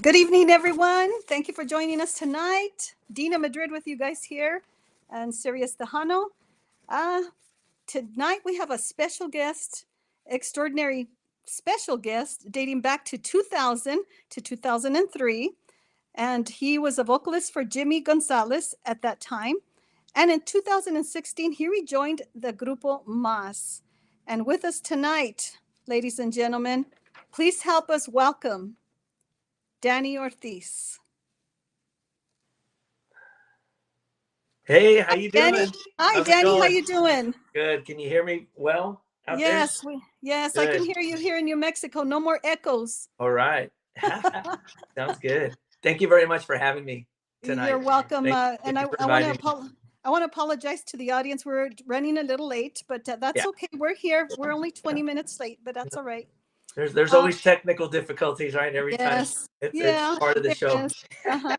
Good evening, everyone. Thank you for joining us tonight. Dina Madrid with you guys here, and Sirius Tejano. Uh, Tonight we have a special guest, extraordinary special guest, dating back to 2000 to 2003. And he was a vocalist for Jimmy Gonzalez at that time. And in 2016, he rejoined the Grupo Mas. And with us tonight, ladies and gentlemen, please help us welcome Danny Ortiz. Hey, how you Danny. doing? Hi, How's it Danny. How going? you doing? Good. Can you hear me well out there? Yes, I can Good. hear you here in New Mexico. No more echoes. All right. Sounds good. Thank you very much for having me tonight. You're welcome. Thank And you I for want to inviting me. I want to apologize to the audience. We're running a little late, but that's Yeah. okay. We're here. We're only 20 minutes late, but that's all right. There's Uh, always technical difficulties, right? Every time. yes. It's Yeah, part of the there show. is. Uh-huh.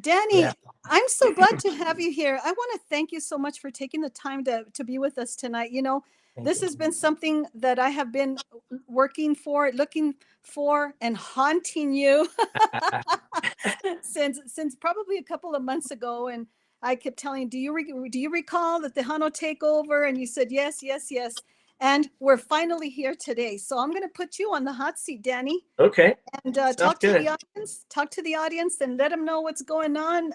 Danny, Yeah. I'm so glad to have you here. I want to thank you so much for taking the time to be with us tonight. You know, Thank this you. has been something that I have been working for, looking for, and haunting you since probably a couple of months ago. And I kept telling you, do you recall the Tejano takeover? And you said yes, yes, yes. And we're finally here today. So I'm going to put you on the hot seat, Danny, Okay. and Sounds talk to good. the audience. Talk to the audience and let them know what's going on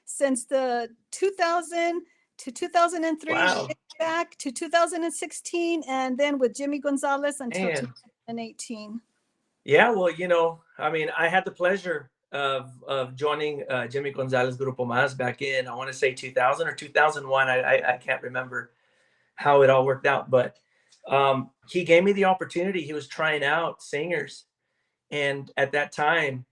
since the 2000 to 2003, Wow. back to 2016, and then with Jimmy Gonzalez until Man. 2018. Yeah, well, I mean, I had the pleasure of joining Jimmy Gonzalez Grupo Mas back in, I want to say 2000 or 2001. I can't remember how it all worked out, but he gave me the opportunity. He was trying out singers, and at that time,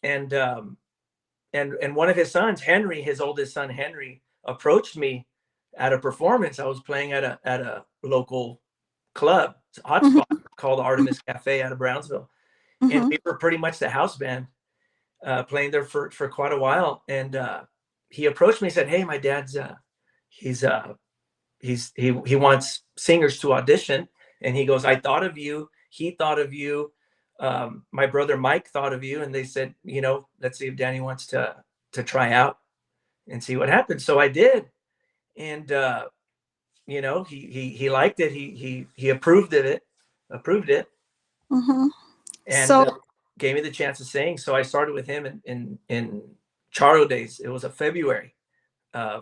and one of his sons, Henry, his oldest son Henry, approached me at a performance. I was playing at a local club, hotspot, called Artemis Cafe out of Brownsville, and we were pretty much the house band playing there for quite a while. And he approached me and said, "Hey, my dad's he wants singers to audition." And he goes, "I thought of you. He thought of you. My brother Mike thought of you." And they said, let's see if Danny wants to try out and see what happens. So I did. And he liked it. He approved of it, and So gave me the chance to sing. So I started with him in Charo days. It was a February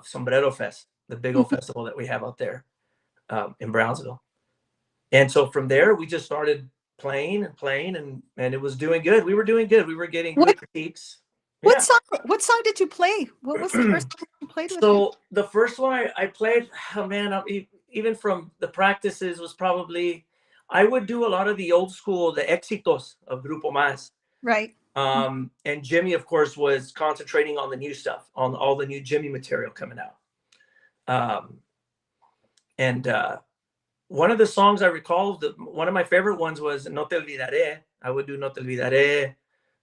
Sombrero Fest, the big old festival that we have out there in Brownsville. And so from there, we just started playing, and it was doing good. We were doing good. We were getting good critiques. what song did you play? What was the first song you played with him? So the first one I played, oh man, even from the practices was probably, I would do a lot of the old school, the éxitos of Grupo Mas. Right. And Jimmy, of course, was concentrating on the new stuff, on all the new Jimmy material coming out. And one of the songs I recall, one of my favorite ones was No Te Olvidaré. I would do No Te Olvidaré,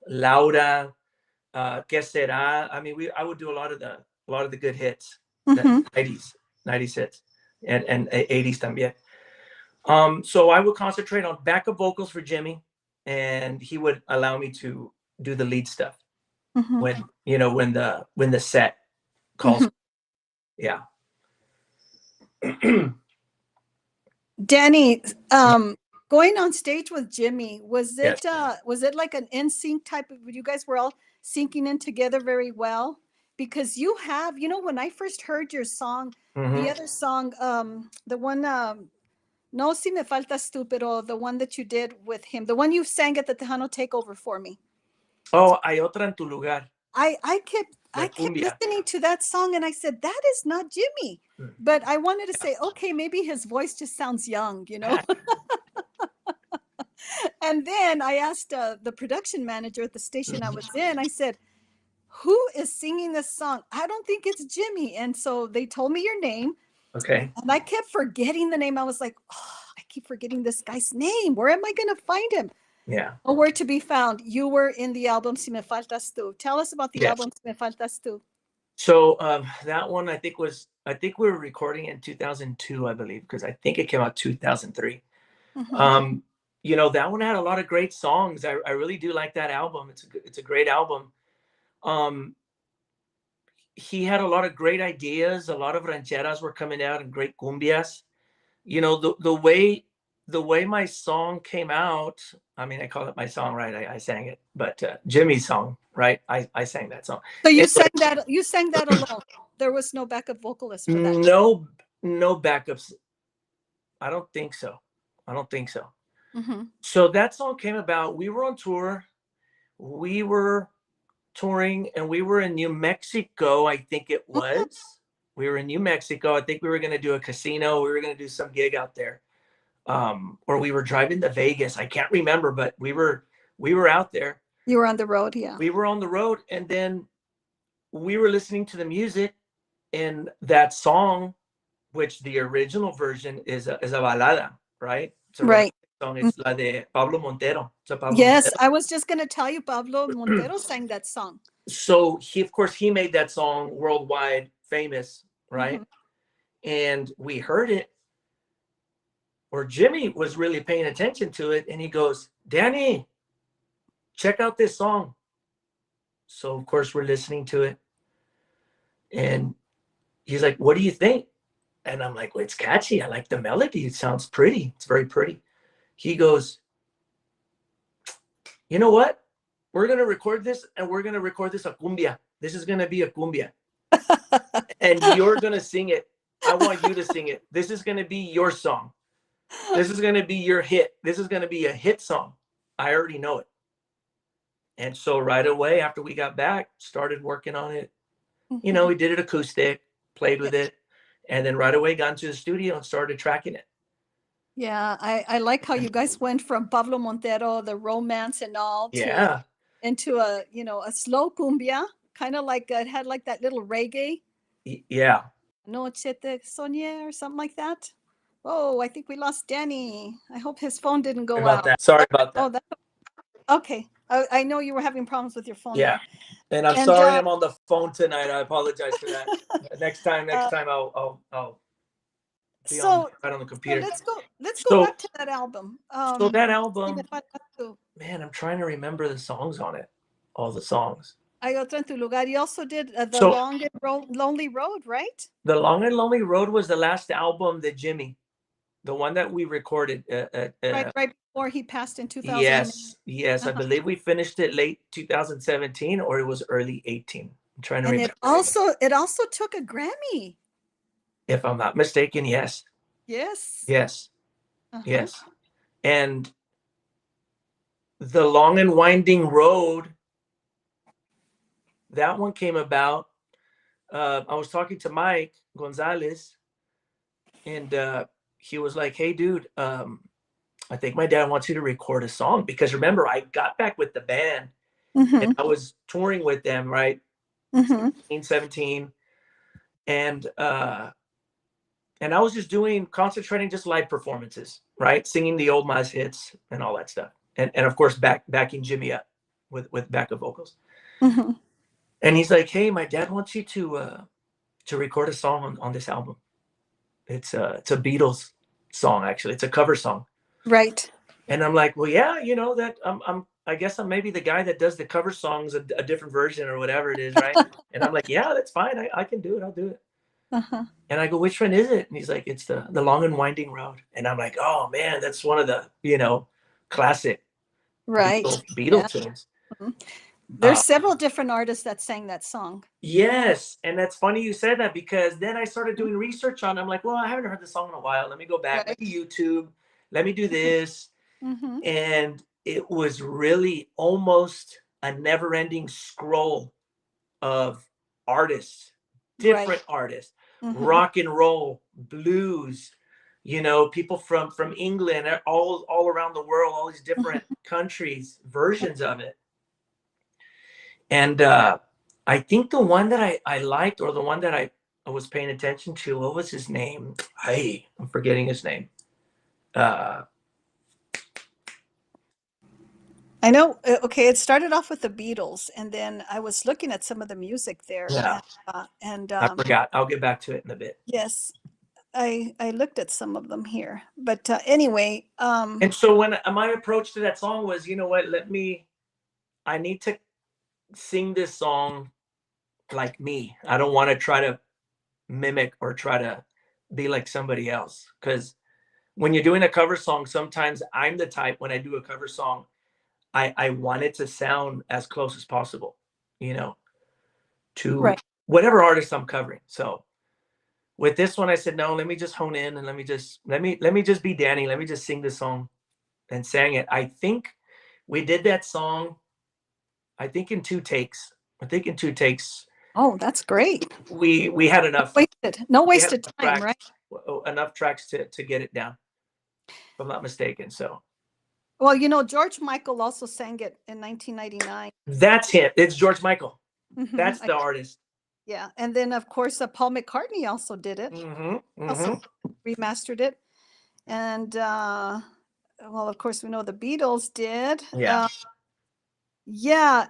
Laura, Que Será. I mean, I would do a lot of the good hits, the 90s hits, and 80s también. So I would concentrate on backup vocals for Jimmy, and he would allow me to do the lead stuff when the set calls. Yeah. Danny, going on stage with Jimmy, was it like an in sync type of? You guys were all syncing in together very well, because you have, when I first heard your song, the other song, the one, No Si Me Faltas Tú, pero the one that you did with him, the one you sang at the Tejano takeover for me. Oh, Hay Otra en Tu Lugar. I kept listening to that song, and I said, that is not Jimmy. But I wanted to say, okay, maybe his voice just sounds young, And then I asked the production manager at the station I was in, I said, who is singing this song? I don't think it's Jimmy. And so they told me your name. Okay. And I kept forgetting the name. I was like, oh, I keep forgetting this guy's name. Where am I going to find him? Yeah. Where to be found? You were in the album Si Me Faltas Tú. Tell us about the album Si Me Faltas Tú. So that one, I think we were recording in 2002, I believe, because I think it came out 2003. that one had a lot of great songs. I really do like that album. It's a great album. Um, he had a lot of great ideas. A lot of rancheras were coming out and great cumbias. The way my song came out. I mean, I call it my song, right? I sang it, but Jimmy's song, right? I sang that song. So you sang that. You sang that alone. There was no backup vocalist for that. No backups. I don't think so. Mm-hmm. So that song came about. We were on tour. We were touring, and we were in New Mexico. I think it was. We were in New Mexico. I think we were going to do a casino. We were going to do some gig out there. Or we were driving to Vegas. I can't remember, but we were out there. You were on the road, yeah. We were on the road, and then we were listening to the music, and that song, which the original version is a balada, right? It's a right. Song. It's la de Pablo Montero. Yes, I was just going to tell you, Pablo Montero sang that song. So of course, he made that song worldwide famous, right? Mm-hmm. And we heard it, or Jimmy was really paying attention to it, and he goes, "Danny, check out this song." So of course we're listening to it, and he's like, "What do you think?" And I'm like, "Well, it's catchy. I like the melody. It sounds pretty. It's very pretty." He goes, "You know what? We're going to record this, and we're going to record this a cumbia. This is going to be a cumbia. And you're going to sing it. I want you to sing it. This is going to be your song. This is going to be your hit. This is going to be a hit song. I already know it." And so right away, after we got back, started working on it. Mm-hmm. We did it acoustic, played with it, and then right away got into the studio and started tracking it. Yeah, I like how you guys went from Pablo Montero, the romance and all, to into a slow cumbia, kind of like it had like that little reggae. Yeah. Noche te soñé or something like that. Oh, I think we lost Danny. I hope his phone didn't go out. Sorry about that. Oh, that's okay. I know you were having problems with your phone. Yeah. There. And I'm sorry I'm on the phone tonight. I apologize for that. Next time I'll be on the computer. So let's go back to that album. So that album, man, I'm trying to remember the songs on it. All the songs. Hay Otro en Tu Lugar. You also did the Long and Lonely Road, right? The Long and Lonely Road was the last album that Jimmy, the one that we recorded. Right before he passed in 2000. Yes. I believe we finished it late 2017, or it was early 18. I'm trying to remember. It also took a Grammy. If I'm not mistaken, yes. Yes. Yes. Yes. And The Long and Winding Road, that one came about. I was talking to Mike Gonzalez, and he was like, "Hey, dude, I think my dad wants you to record a song." Because remember, I got back with the band, and I was touring with them, right? 17. And I was just concentrating just live performances, right? Singing the old Maz hits and all that stuff. And of course, backing Jimmy up with backup vocals. Mm-hmm. And he's like, "Hey, my dad wants you to record a song on this album. It's a Beatles song, actually. It's a cover song." Right. And I'm like, "Well, yeah, that I guess I'm maybe the guy that does the cover songs, a different version or whatever it is, right?" And I'm like, "Yeah, that's fine. I can do it. I'll do it." And I go, "Which one is it?" And he's like, "It's the Long and Winding Road." And I'm like, "Oh man, that's one of the classic Beatles tunes." Mm-hmm. There's several different artists that sang that song. Yes, and that's funny you said that, because then I started doing research on it. I'm like, well, I haven't heard the song in a while. Let me go back. Let me YouTube. Let me do this. And it was really almost a never-ending scroll of artists, different artists, rock and roll, blues, people from England, all around the world, all these different countries, versions of it. And I think the one that I liked, or the one that I was paying attention to, what was his name? I'm forgetting his name. I know. Okay, it started off with the Beatles, and then I was looking at some of the music there. Yeah. And I forgot. I'll get back to it in a bit. Yes. I looked at some of them here, but anyway, And so when my approach to that song was, you know what, I need to sing this song like me. I don't want to try to mimic or try to be like somebody else. Because when you're doing a cover song, sometimes I'm the type, when I do a cover song, I want it to sound as close as possible, you know, to right. whatever artist I'm covering. So with this one, I said, no, let me just hone in and let me just be Danny. Let me just sing this song, and sang it. I think we did that song, I think in 2 takes. I think in 2 takes, Oh, that's great. we had enough. No We had wasted time, right? enough tracks to get it down, if I'm not mistaken. So Well, you know, George Michael also sang it in 1999. that's him. It's George Michael. Hmm. That's the artist. Yeah, and then of course Paul McCartney also did it. Mm-hmm. Also Mm-hmm. remastered it, and well, of course we know the Beatles did. Yeah. Yeah.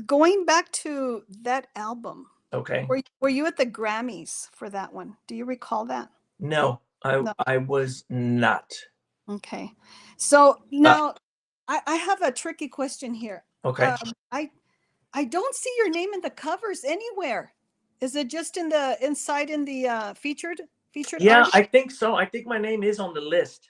Going back to that album, Okay. were you at the Grammys for that one? Do you recall that? No, No. I was not. Okay. So Uh, now I have a tricky question here. okay. I don't see your name in the covers anywhere. Is it just in the inside in the featured Yeah, artist? I think so. I think my name is on the list.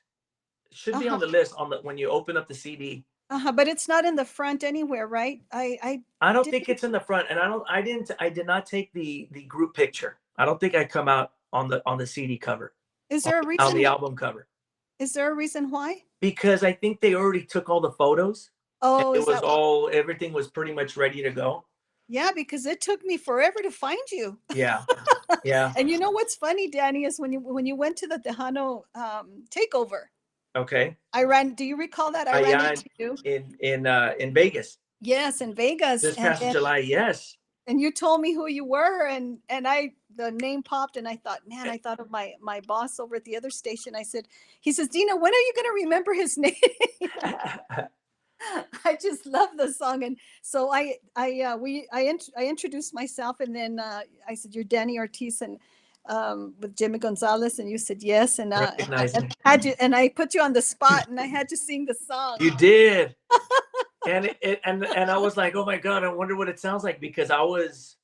It should be Uh-huh. on the list on the when you open up the CD. Uh-huh. But it's not in the front anywhere, right? I I don't think didn't. it's in the front, and I did not take the group picture. I don't think I come out on the CD cover, Is there a on reason? the album cover, Is there a reason why? because I think they already took all the photos, and Oh, it is was that why? all everything was pretty much ready to go. Yeah, because it took me forever to find you. Yeah, yeah, And you know what's funny, Danny, is when you went to the Tejano takeover, okay. I ran. Do you recall that? I ran Yeah, into you. in Vegas Yes, in Vegas, this past July. Yes. and you told me who you were, and I the name popped, and I thought, man, I thought of my boss over at the other station. I said, he says, Dina, when are you going to remember his name? I just love the song, and so I introduced myself, and then I said, "You're Danny Ortiz," and with Jimmy Gonzalez, and you said yes, Recognize and me. I had you, and I put you on the spot, and I had to sing the song. You did. And I was like, oh my god, I wonder what it sounds like, because I was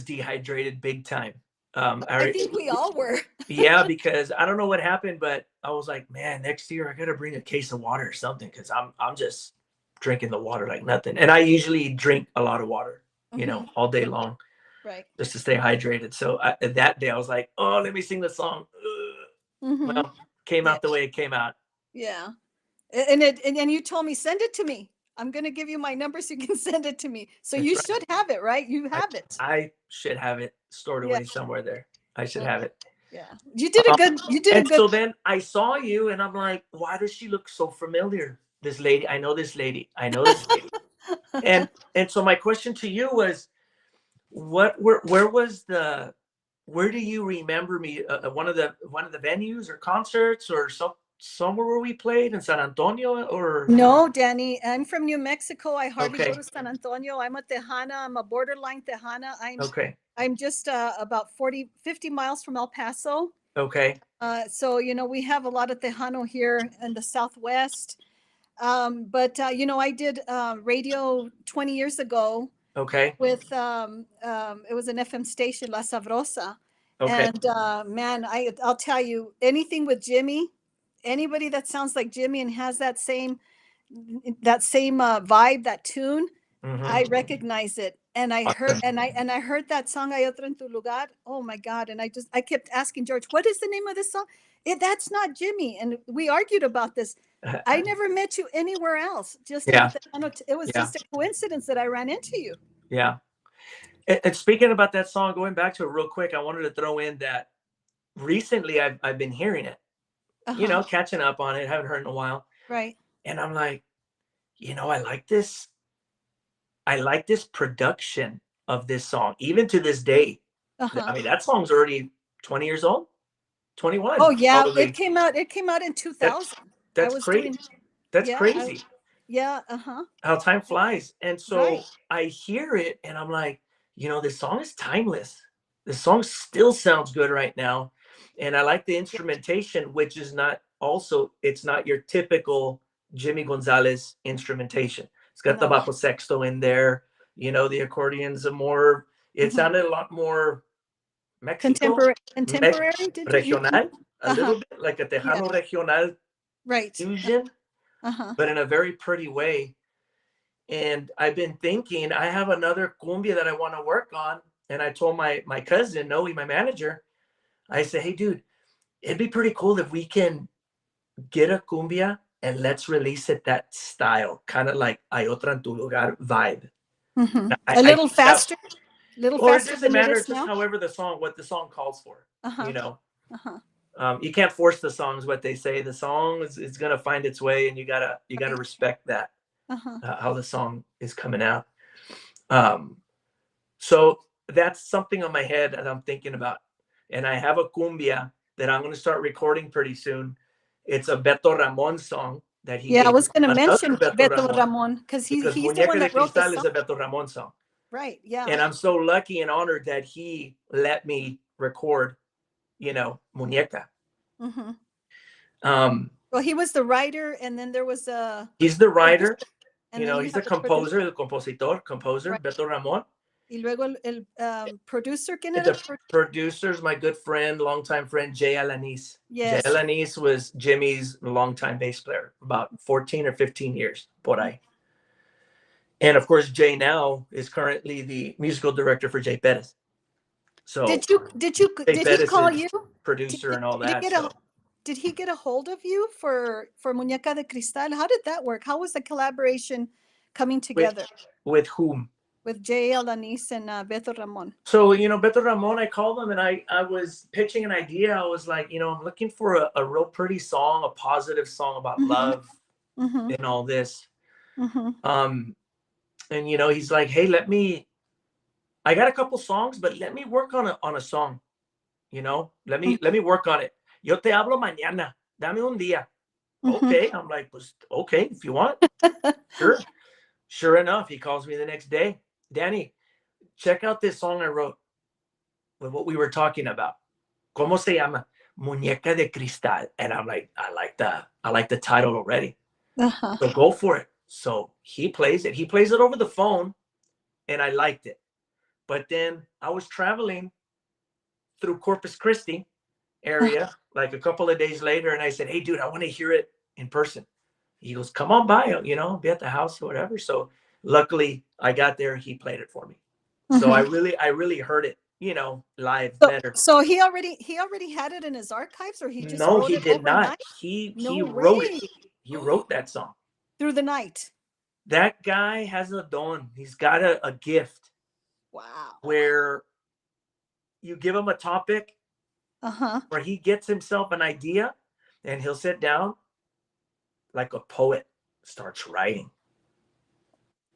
dehydrated big time. I think we all were. Yeah, because I don't know what happened, but I was like, man, next year I gotta bring a case of water or something, because I'm just drinking the water like nothing. And I usually drink a lot of water, Mhm. all day long, Right. just to stay hydrated. So that day I was like, oh, let me sing the song. Hmm. Well, came Yeah. out the way it came out. Yeah. And you told me send it to me. I'm gonna give you my number so you can send it to me. So That's you right. should have it, right? You I, have it. I should have it stored Yeah. away somewhere there. I should have it. Yeah. You did a Um, good. You did a and good. so then I saw you, and I'm like, why does she look so familiar? This lady, I know this lady. I know this lady. And so my question to you was, where was where do you remember me? One of the venues or concerts or somewhere where we played in San Antonio, or No, Danny, I'm from New Mexico. I hardly go okay, to San Antonio. I'm a Tejana. I'm a borderline Tejana. okay, I'm just about 50 miles from El Paso. okay, So, you know, we have a lot of Tejano here in the Southwest. But you know, I did radio 20 years ago okay, with it was an FM station, La Sabrosa. okay. And man, I'll tell you, anything with Jimmy, anybody that sounds like Jimmy and has that same vibe, that tune, Hmm. I recognize it. And I heard Awesome. and I heard that song Hay otro en tu lugar. Oh my God. And I kept asking George, what is the name of this song? That's not Jimmy. And we argued about this. I never met you anywhere else. Just in Yeah, the, it was yeah, just a coincidence that I ran into you. yeah. And speaking about that song, going back to it real quick, I wanted to throw in that recently I've been hearing it, Uh-huh. catching up on it, haven't heard it in a while. Right. And I'm like, I like this. I like this production of this song, even to this day. I Uh-huh. mean, that song's already 20 years old, Oh 21, yeah, probably. it came out in That 2000. I that's was crazy. doing That's yeah, crazy yeah, uh-huh. how time flies. And Right. so I hear it, and I'm like, this song is timeless. This song still sounds good right now. And I like the instrumentation, which is not also, it's not your typical Jimmy Gonzalez instrumentation. It's got the No. bajo sexto in there. You know, the accordion's it Mhm. sounded a lot more Mexico, Contemporary, did you? regional, a Uh-huh. little bit like a Yeah. Tejano regional Right. fusion, Uh-huh. but in a very pretty way. And I've been thinking I have another cumbia that I want to work on. And I told my cousin, Noe, my manager, I said, hey, dude, it'd be pretty cool if we can get a cumbia and let's release it that style, kind of like Hay Otra en Tu Lugar vibe. Mhm. I A little think that, faster, little or it faster doesn't than it matter, is just now. however what the song calls for, Uh-huh. you know. Uh-huh. You can't force the songs what they say. The song is gonna find its way, and you gotta Right. respect that, Uh-huh. how the song is coming out. So that's something on my head that I'm thinking about. And I have a cumbia that I'm going to start recording pretty soon. It's a Beto Ramon song that he Yeah, I gave was me. gonna Another mention Beto Beto Ramon, Ramon because because he's the one Muñeca de that wrote the Cristal song. is a Beto Ramon song. Right. Yeah. And I'm so lucky and honored that he let me record, you know, Muñeca. Mm-hmm. Um, Well, he was the writer, and then there was a he's the producer, writer, and you then know, you he's have the the producer, composer, el compositor, right? Beto Ramon. Y luego el producer, ¿quién era? The producer's my good friend, longtime friend, Jay Alanis. Jay Yes. Alanis was Jimmy's longtime bass player, about 14 or 15 years, por ahí. And of course, Jay now is currently the musical director for Jay Perez. So did Jay he Perez call is you? producer and all that. So Did he get a hold of you for Muñeca de Cristal? How did that work? How was the collaboration coming together with whom? with Jay Alanis and Beto Ramon? So, you know, Beto Ramon, I called him and I was pitching an idea. I was like, you know, I'm looking for a real pretty song, a positive song about Mm-hmm. love Mm-hmm. and all this. Mm-hmm. And you know, he's like, hey, I got a couple songs, but let me work on a song. You know, let me work on it. Yo te hablo mañana. Dame un día. Mm-hmm. Okay. I'm like, pues, okay, if you want. Sure. Sure enough, he calls me the next day. Danny, check out this song I wrote with what we were talking about. ¿Cómo se llama? Muñeca de Cristal. And I'm like, I like the title already. Uh-huh. So go for it. So he plays it. He plays it over the phone, and I liked it. But then I was traveling through Corpus Christi area like a couple of days later, and I said, hey, dude, I want to hear it in person. He goes, come on by, you know, be at the house or whatever. So luckily I got there. He played it for me. Mm-hmm. So I really heard it, you know, live better. So he already had it in his archives, or he just wrote it did overnight? not. He No wrote way. it. He wrote that song Through the night. That guy has a don. He's got a gift. Wow. Where you give him a topic, where he gets himself an idea, and he'll sit down like a poet, starts writing.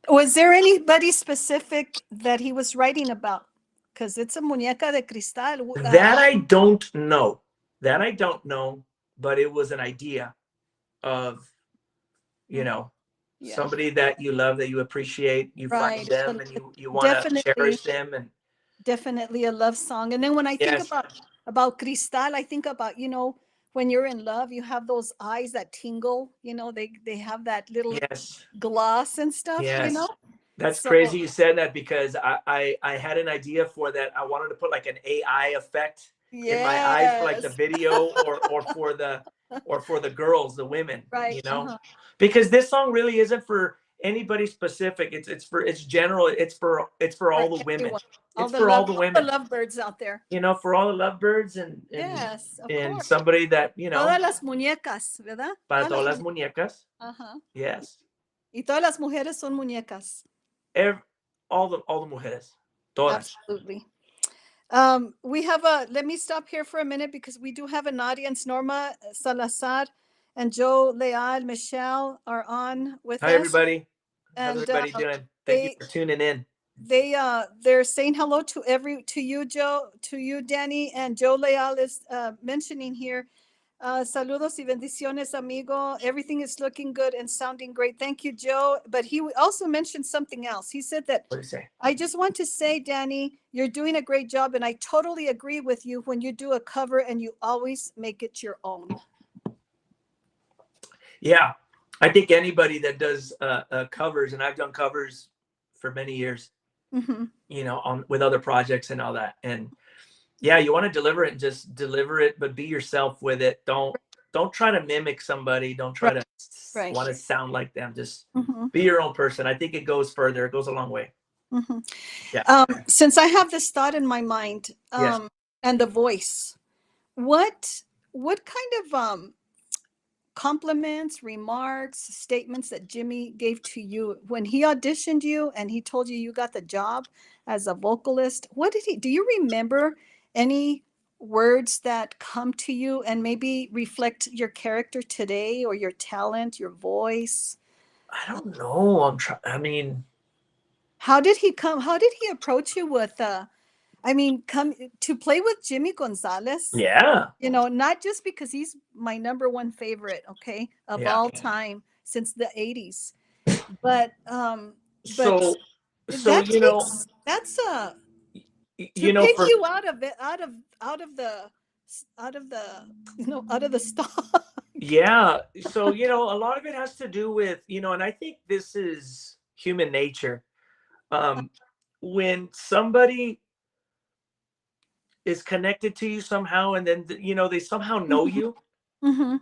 Was there anybody specific that he was writing about? Because it's a muñeca de cristal. That I don't know. But it was an idea of, you know, somebody that you love, that you appreciate, you find them, and you want to cherish them. And definitely a love song. And then when I think about cristal, I think about, you know, when you're in love, you have those eyes that tingle, you know, they have that little gloss and stuff, you know. That's crazy you said that, because I had an idea for that. I wanted to put like an AI effect in my eyes for like the video, or for the girls, the women, you know, because this song really isn't for anybody specific. It's general. It's for all the women. It's for all the women. All the lovebirds out there. You know, for all the lovebirds and yes, of and course. somebody that, you know. Todas las muñecas, ¿verdad? Para todas las muñecas. Yes. Y todas las mujeres son muñecas. All the mujeres. Todas. Absolutely. We have let me stop here for a minute, because we do have an audience. Norma Salazar and Joe Leal, Michelle are on with us. Hi, everybody. How's everybody doing? Thank you for tuning in. They're saying hello to you, Joe, to you, Danny, and Joe Leal is mentioning here Saludos y bendiciones, amigo. Everything is looking good and sounding great. Thank you, Joe. But he also mentioned something else. He said that What do you say? I just want to say, Danny, you're doing a great job, and I totally agree with you when you do a cover and you always make it your own. Yeah, I think anybody that does covers, and I've done covers for many years, you know, on with other projects and all that. And yeah, you want to deliver it and just deliver it, but be yourself with it. Don't try to mimic somebody. Don't try Right. to Right. want to sound like them. Just be your own person. I think it goes further. It goes a long way. Yeah. Since I have this thought in my mind, Yes. and the voice, what kind of compliments, remarks, statements that Jimmy gave to you when he auditioned you and he told you you got the job as a vocalist? What did he, do you remember any words that come to you and maybe reflect your character today or your talent, your voice? I don't know. I mean, How did he come? How did he approach you with, I mean, come to play with Jimmy Gonzalez? yeah. You know, not just because he's my number one favorite, okay, of Yeah. all time since the 80s, but but So, that you know, takes that's to you know, pick for you out of it, out of the out of the stock. yeah. So, you know, a lot of it has to do with, you know, and I think this is human nature. Um, when somebody is connected to you somehow, and then, you know, they somehow know you, Mm-hmm.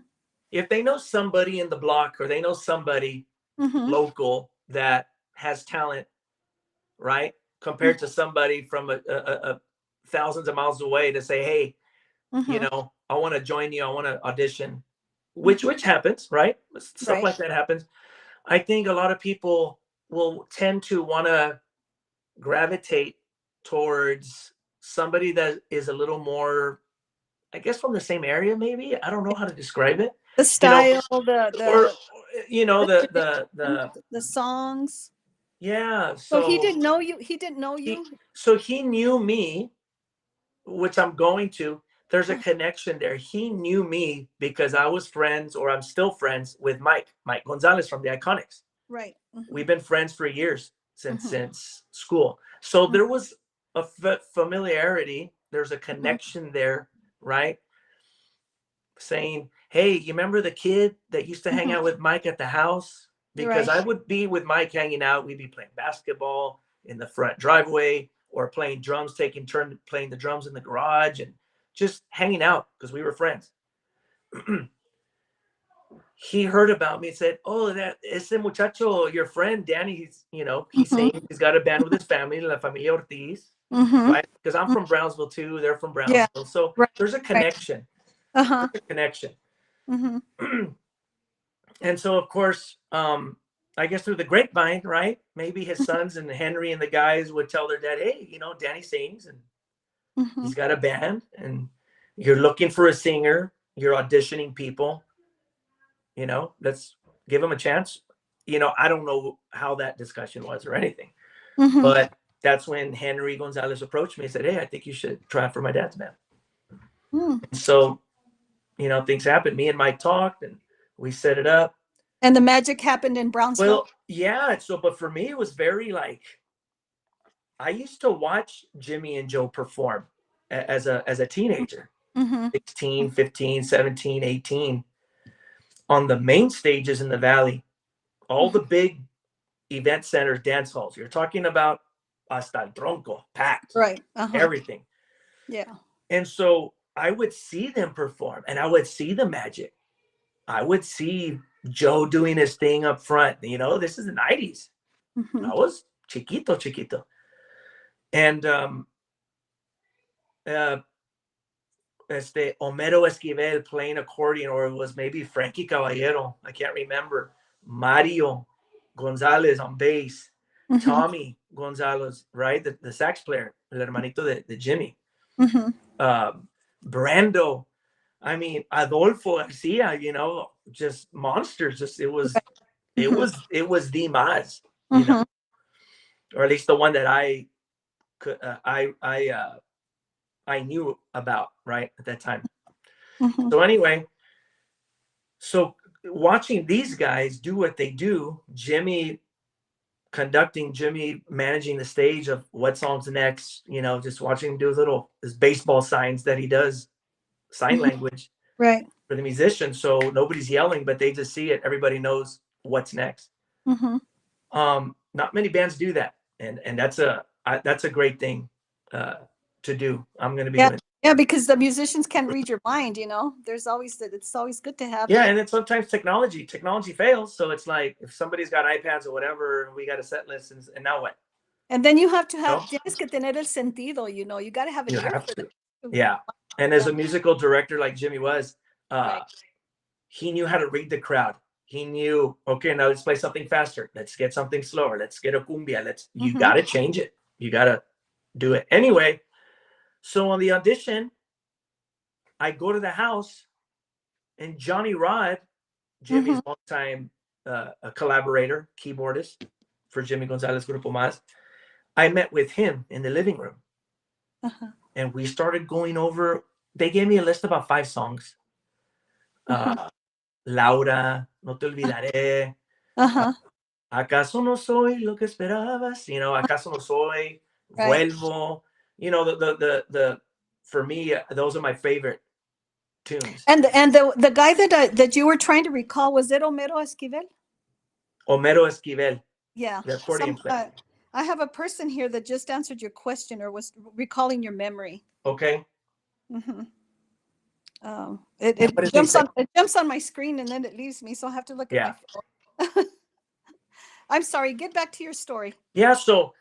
if they know somebody in the block or they know somebody Mm-hmm. local that has talent, right? Compared to somebody from a thousands of miles away to say, hey, you Mm-hmm. know, I want to join you. I want to audition, which happens, right? Stuff Right. like that happens. I think a lot of people will tend to want to gravitate towards somebody that is a little more, I guess, from the same area. Maybe I don't know how to describe it. The You know, style, or you know the the songs. yeah. So he So didn't know you. He didn't know he you. he knew me, which I'm going to. There's a connection there. He knew me because I was friends, or I'm still friends with Mike Gonzalez from the Iconics. Right. We've been friends for years Mm-hmm. since school. So Mm-hmm. there was a familiarity. There's a Mm-hmm. connection there, right? Saying, "Hey, you remember the kid that used to hang out with Mike at the house?" Because Right. I would be with Mike hanging out. We'd be playing basketball in the front driveway or playing drums, taking turn playing the drums in the garage and just hanging out because we were friends. He heard about me and said, "Oh, that ese muchacho, your friend Danny, he's he's Mm-hmm. saying he's got a band with his family, La Familia Ortiz, Mm-hmm. right? Because I'm from Brownsville too. They're from Yeah. Brownsville, so Right. there's a Right. connection. Uh-huh. There's a connection." Mm-hmm. And so, of course, I guess through the grapevine, right? Maybe his sons and Henry and the guys would tell their dad, "Hey, Danny sings and Mm-hmm. he's got a band, and you're looking for a singer. You're auditioning people. Let's give him a chance." I don't know how that discussion was or anything, Mm-hmm. but that's when Henry Gonzalez approached me and said, "Hey, I think you should try for my dad's band." Mm. So, things happened. Me and Mike talked and we set it up. And the magic happened in Brownsville. Well, yeah. So, but for me, it was very like, I used to watch Jimmy and Joe perform as a teenager, Mm-hmm. 16, 15, 17, 18, on the main stages in the Valley, all the big event centers, dance halls. You're talking about hasta el tronco, packed, Right. Uh-huh. everything. Yeah. And so I would see them perform and I would see the magic. I would see Joe doing his thing up front. This is the 90s. Mm-hmm. I was chiquito. And uh, Homero Esquivel playing accordion, or it was maybe Frankie Caballero. I can't remember. Mario Gonzalez on bass. Mm-hmm. Tommy Gonzalez, right? The sax player, el hermanito de Jimmy. Mm-hmm. Brando. I mean, Adolfo Garcia, just monsters. Just it was the Maz, Mm-hmm. or at least the one that I could I knew about, right, at that time. Mm-hmm. So anyway, So watching these guys do what they do, Jimmy conducting, Jimmy managing the stage of what song's next, just watching him do his baseball signs that he does, sign language Right. for the musicians. So nobody's yelling, but they just see it. Everybody knows what's next. Mm-hmm. Not many bands do that. And that's a great thing to do. I'm going to be doing. Yeah, because the musicians can't read your mind, There's always that. It's always good to have. Yeah, and then sometimes technology fails. So it's like if somebody's got iPads or whatever, we got a set list, and now what? And then you have to have, No? tienes que tener el sentido, You got to have an You ear have for to. that. Yeah. And as a musical director like Jimmy was, Right. he knew how to read the crowd. He knew, okay, now let's play something faster. Let's get something slower. Let's get a cumbia. You got to change it. You got to do it. Anyway, so on the audition, I go to the house, and Johnny Rod, Jimmy's longtime a collaborator, keyboardist for Jimmy Gonzalez Grupo Más, I met with him in the living room. And we started going over, they gave me a list of about 5 songs. Laura, No Te Olvidaré, ¿Acaso no soy lo que esperabas? ¿Acaso no soy? Right. Vuelvo. The for me, those are my favorite tunes. And the guy that you were trying to recall, was it Homero Esquivel? Homero Esquivel. Yeah. The accordion player. I have a person here that just answered your question or was recalling your memory. Okay. It jumps on my screen and then it leaves me, so I have to look at my phone. I'm sorry. Get back to your story. Yeah, so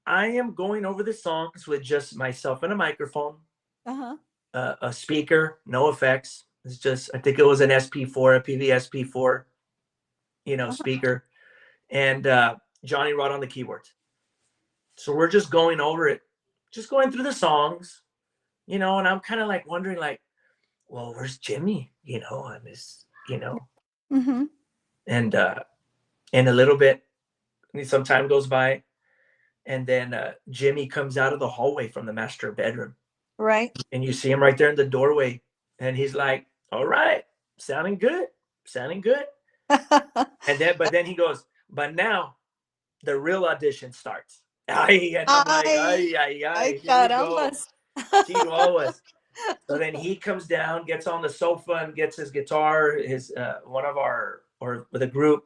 I am going over the songs with just myself and a microphone, a speaker, no effects. It's just, I think it was an SP4, a PV-SP4, speaker, and Johnny Rod on the keyboards. So we're just going over it, just going through the songs, and I'm kind of like wondering, like, well, where's Jimmy? I miss, and in a little bit, some time goes by, and then Jimmy comes out of the hallway from the master bedroom. Right. And you see him right there in the doorway, and he's like, all right, sounding good. But then he goes, but now the real audition starts. And I'm like, ay, carambas. So then he comes down, gets on the sofa, and gets his guitar. His one of our, or the group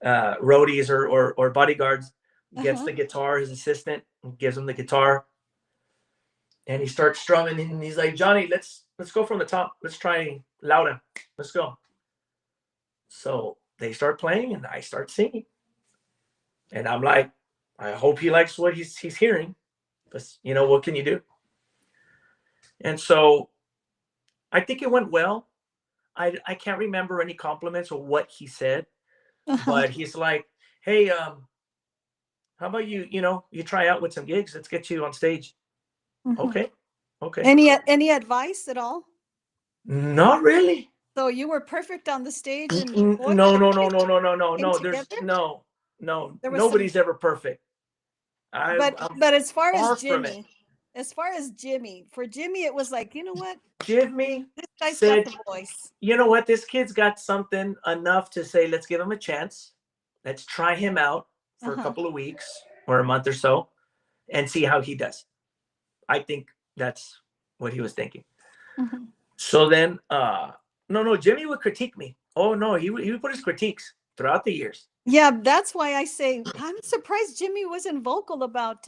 roadies or bodyguards gets the guitar. His assistant gives him the guitar, and he starts strumming. And he's like, Johnny, let's go from the top. Let's try Laura. Let's go. So they start playing, and I start singing. And I'm like, I hope he likes what he's hearing. But what can you do? And so I think it went well. I can't remember any compliments or what he said, but he's like, hey, how about you try out with some gigs? Let's get you on stage. Okay. Any advice at all? Not really. So you were perfect on the stage. No. There's no. Nobody's ever perfect. But as far as Jimmy, for Jimmy, it was like, you know what? Jimmy This guy's said, got the voice. You know what? This kid's got something enough to say, let's give him a chance. Let's try him out for a couple of weeks or a month or so and see how he does. I think that's what he was thinking. So then, no, Jimmy would critique me. Oh, no, he would put his critiques throughout the years. Yeah, that's why I say I'm surprised Jimmy wasn't vocal about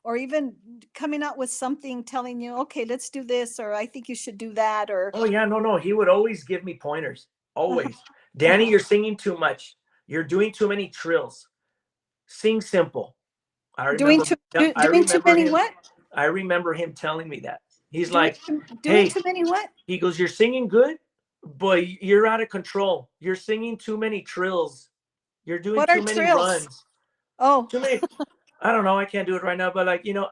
or even coming out with something telling you, okay, let's do this, or I think you should do that, or. Oh yeah, no, he would always give me pointers. Always. Danny, you're singing too much. You're doing too many trills. Sing simple. Doing too many what? I remember him telling me that. He's doing too many what? He goes, you're singing good, but you're out of control. You're singing too many trills. You're doing too many runs. Oh. Too many. I don't know. I can't do it right now, but like, algo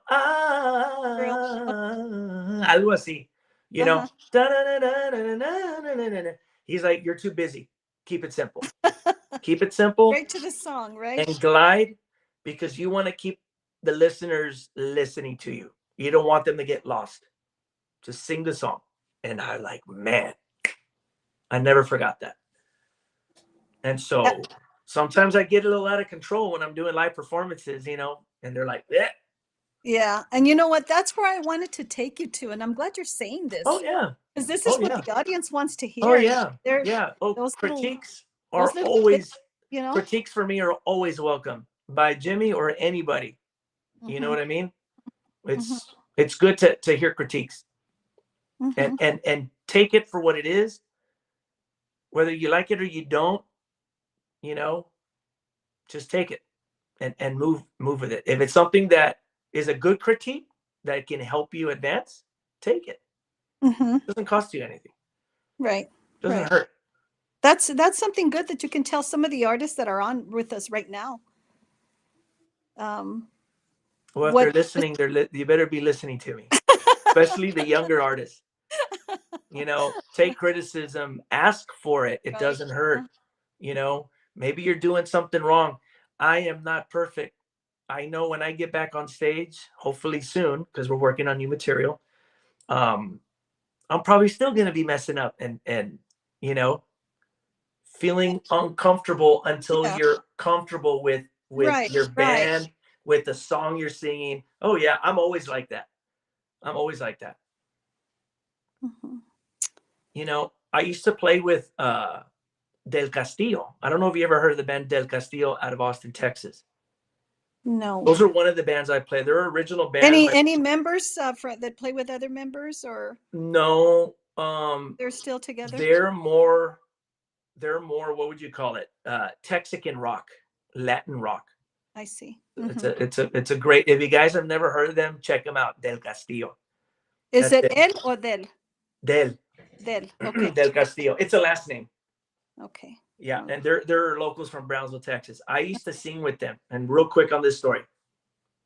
así, He's like, you're too busy. Keep it simple. Keep it simple. Right to the song, right? And glide, because you want to keep the listeners listening to you. You don't want them to get lost. Just sing the song. And I'm like, man, I never forgot that. And so sometimes I get a little out of control when I'm doing live performances, you know, and they're like, yeah. Yeah. And you know what? That's where I wanted to take you to. And I'm glad you're saying Oh this yeah. because this is Oh what yeah. the audience wants to Oh hear. yeah. They're Yeah. Oh, those little, critiques those are little always tips, you know? critiques for me are always welcome by Jimmy or anybody. You know Mm-hmm, what I mean? mm-hmm, It's good to hear critiques mm-hmm, and take it for what it is, whether you like it or you don't, you know, just take it and move with it. If it's something that is a good critique that can help you advance, take it. mm-hmm. It doesn't cost you anything. Right. It doesn't Right. hurt. That's something good that you can tell some of the artists that are on with us right now. Um, Well, if they're what, listening, you better be listening to me, especially the younger artists. You know, take criticism, ask for it. It right. doesn't hurt. You know, maybe you're doing something wrong. I am not perfect. I know when I get back on stage, hopefully soon, because we're working on new material, um, I'm probably still going to be messing up and you know, feeling uncomfortable until Yeah. you're comfortable with Right. your Right. band, with the song you're singing. Oh yeah, I'm always like that. I'm always like that. Mm-hmm. You know, I used to play with Del Castillo. I don't know if you ever heard of the band Del Castillo out of Austin, Texas. No. Those are one of the bands I play. They're original band. Any members that play with other members, or No, they're still together? they're more what would you call it? Texican rock, Latin rock. I see. It's Mm-hmm. a great. If you guys have never heard of them, check them out. Del Castillo. Is That's it it. El or Del? Del Del. Okay. Del Castillo. It's a last name. Okay. Yeah, Okay. and they're locals from Brownsville, Texas. I used to sing with them. And real quick on this story,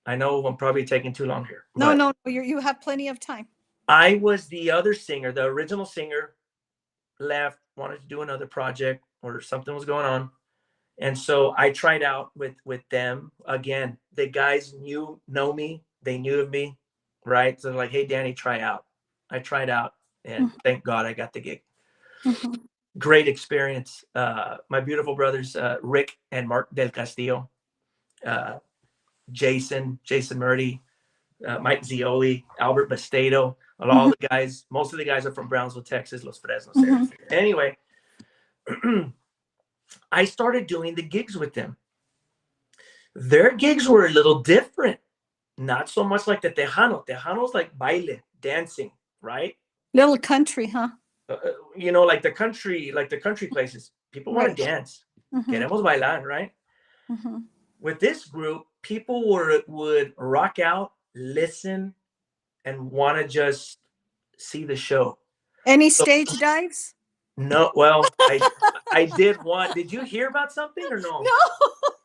I know I'm probably taking too long here, No, but no, you have plenty of time. I was the other singer. The original singer left, wanted to do another project, or something was going on, and so I tried out with them again. The guys know me. They knew of me, right? So they're like, "Hey, Danny, try out." I tried out, and thank God I got the gig. Mm-hmm. Great experience. My beautiful brothers, Rick and Mark Del Castillo, uh, Jason Murdy, Mike Zioli, Albert Bastedo, all Mm-hmm. the guys. Most of the guys are from Brownsville, Texas, Los Fresnos area. Mm-hmm. Anyway, I started doing the gigs with them. Their gigs were a little different. Not so much like the Tejano. Tejano's like baile, dancing, right? Little country, huh? You know, like the country places. People want Right. to dance. Mm-hmm. Queremos bailar, right? Mm-hmm. With this group, people would rock out, listen, and want to just see the show. Any So, stage dives? no, well, I did one. Did you hear about something or no? No.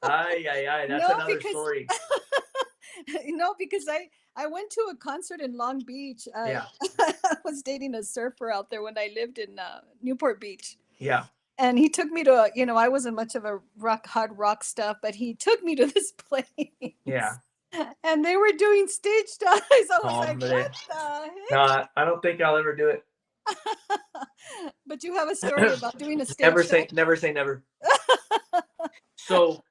Aye. That's No, another because story. no, because I went to a concert in Long Beach. Yeah. I was dating a surfer out there when I lived in Newport Beach. Yeah. And he took me to, I wasn't much of a hard rock stuff, but he took me to this place. Yeah. And they were doing stage dives. I was like, Hombre. what the heck? No, I don't think I'll ever do it. But you have a story about doing a stage Never dive? say never. So,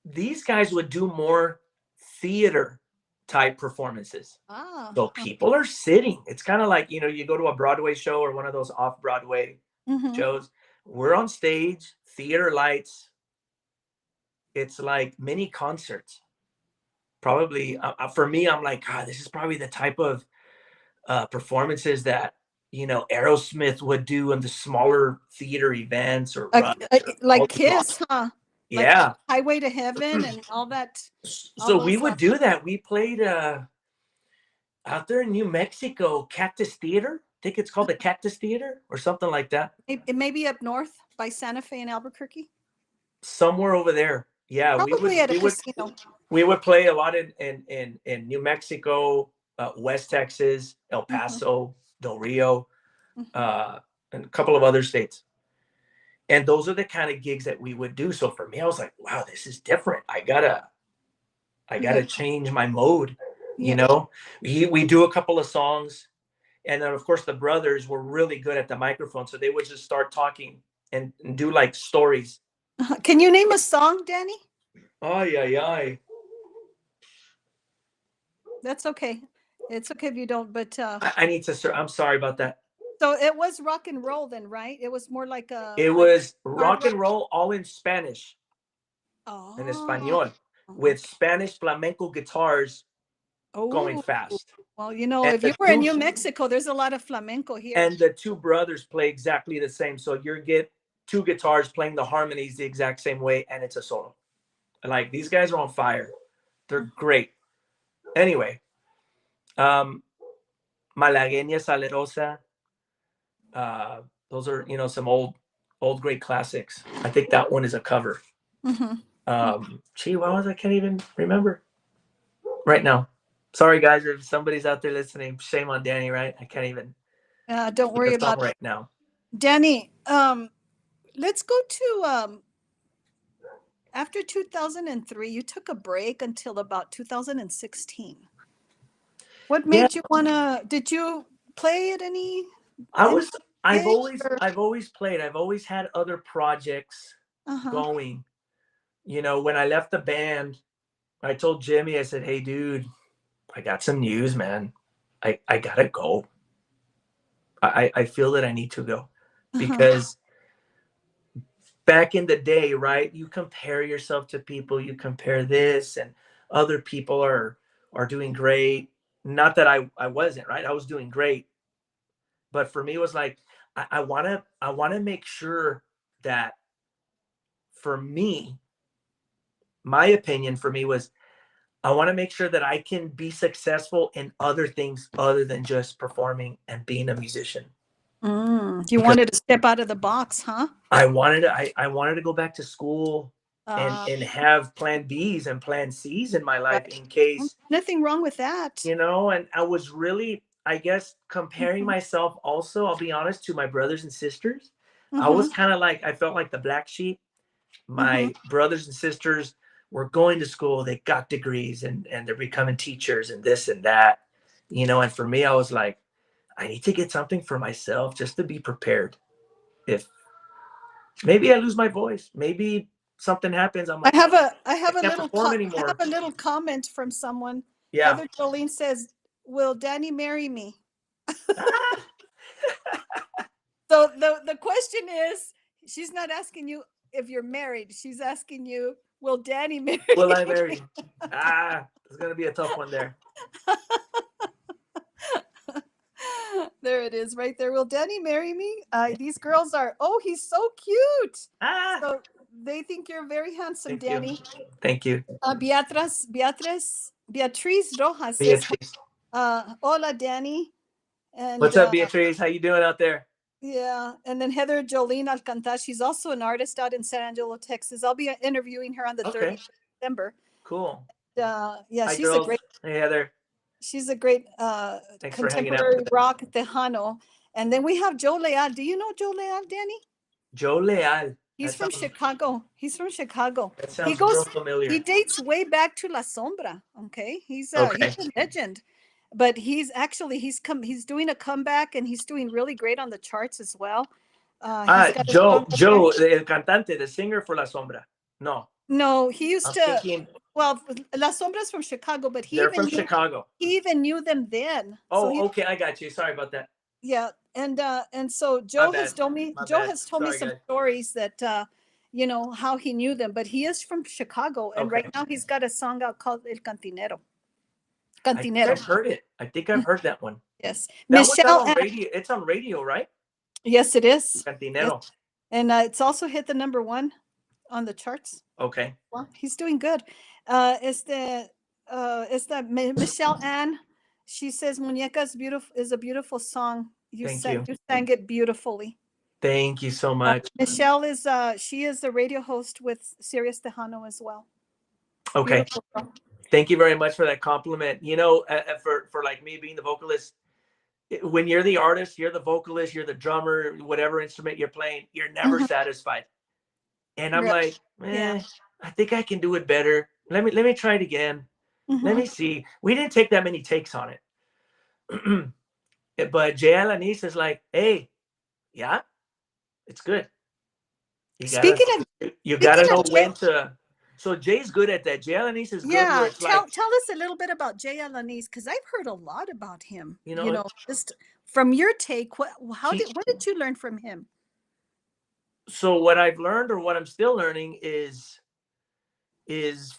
these guys would do more theater type performances. Ah. So people are sitting. It's kind of like, you go to a Broadway show or one of those off Broadway Mm-hmm. shows. We're on stage, theater lights. It's like mini concerts. Probably for me, I'm like, God, this is probably the type of performances that Aerosmith would do in the smaller theater events or like Kiss, huh? Yeah. Like Highway to Heaven and all that. So we would do that. We played out there in New Mexico, Cactus Theater. I think it's called the Cactus Theater or something like that. It may be up north by Santa Fe and Albuquerque. Somewhere over there. Yeah, Probably at a casino. We would play a lot in New Mexico, West Texas, El Paso, Del Rio, and a couple of other states. And those are the kind of gigs that we would do. So for me, I was like, wow, this is different. I gotta change my mode. We do a couple of songs, And then of course the brothers were really good at the microphone, so they would just start talking and do like stories. Can you name a song, Danny? Ay, ay, ay. That's okay. It's okay if you don't, but I need to. I'm sorry about that. so it was rock and roll then, right? It was more like a It like was hard rock rock. and roll, all in Spanish, in Oh, español, with Spanish flamenco guitars going oh. fast. Well, you know, And if you were in New Mexico, there's a lot of flamenco here. and the two brothers play exactly the same. So you get two guitars playing the harmonies the exact same way, and it's a solo. Like, these guys are on fire. They're great. Anyway, Malagueña Salerosa. Those are, some old great classics. I think that one is a cover. Gee, what was I can't even remember right now. Sorry guys, if somebody's out there listening, shame on Danny, right? I can't even Don't worry about it right now. Danny. Let's go to after 2003. You took a break until about 2016. What made you wanna? Did you play at any? I've always played. I've always had other projects going. When I left the band, I told Jimmy, I said, "Hey, dude, I got some news, man. I gotta go. I feel that I need to go because back in the day, right? You compare yourself to people. You compare this, and other people are doing great. Not that I wasn't, right? I was doing great, but for me, it was like I wanna make sure that for me, my opinion for me was I want to make sure that I can be successful in other things other than just performing and being a musician. You wanted to step out of the box, huh? I wanted to go back to school and have plan Bs and plan Cs in my life in case. Nothing wrong with that. And I was really, I guess, comparing myself also, I'll be honest, to my brothers and sisters. I was kind of like, I felt like the black sheep. My brothers and sisters were going to school, they got degrees and they're becoming teachers and this and that, and for me, I was like, I need to get something for myself just to be prepared. If maybe I lose my voice, maybe something happens. I'm like, I have a little comment from someone. Yeah. Heather Jolene says, "Will Danny marry me?" So the question is, she's not asking you if you're married. She's asking you, will Danny marry? Will I marry? It's gonna be a tough one there. There it is, right there. Will Danny marry me? These girls are. Oh, he's so cute. So they think you're very handsome, Danny. Thank you. Beatriz Rojas says, "Hola, Danny." And what's up, Beatriz? How you doing out there? Yeah, and then Heather Jolene Alcantar, she's also an artist out in San Angelo, Texas. I'll be interviewing her on the 30th of December. Cool. Yeah, Hi, she's girls. a great. Hey, Heather. She's a great contemporary rock Tejano. And then we have Joe Leal. Do you know Joe Leal, Danny? Joe Leal. He's from Chicago. He's from Chicago. That sounds real familiar. He dates way back to La Sombra. Okay, he's a legend. But he's doing a comeback and he's doing really great on the charts as well. Joe, el cantante, the singer for La Sombra. No, he used well, La Sombra's from Chicago, but they're from Chicago. He even knew them then. Oh, okay, I got you. Sorry about that. Yeah, and so Joe has told me some stories that how he knew them, but he is from Chicago, and right now he's got a song out called El Cantinero. Cantinero. I've heard it. I think I've heard that one. Yes, Michelle. On radio. It's on radio, right? Yes, it is. Cantinero. Yes. And it's also hit the #1 on the charts. Okay. Well, he's doing good. It's the Michelle Ann. She says Muñeca is a beautiful song. You sang it beautifully. Thank you so much. Michelle is she is the radio host with Sirius Tejano as well. Okay. Thank you very much for that compliment. For like me being the vocalist, when you're the artist, you're the vocalist, you're the drummer, whatever instrument you're playing, you're never satisfied. And I'm like, I think I can do it better. Let me try it again. Let me see. We didn't take that many takes on it. But Jay Alanis is like, hey, yeah, it's good. You gotta Speaking of you speaking gotta know of Jay, when to. So Jay's good at that. Jay Alanis is good where yeah, it's like, tell us a little bit about Jay Alanis because I've heard a lot about him. you know, Just from your take, he. what did you learn from him? So what I've learned, or what I'm still learning, is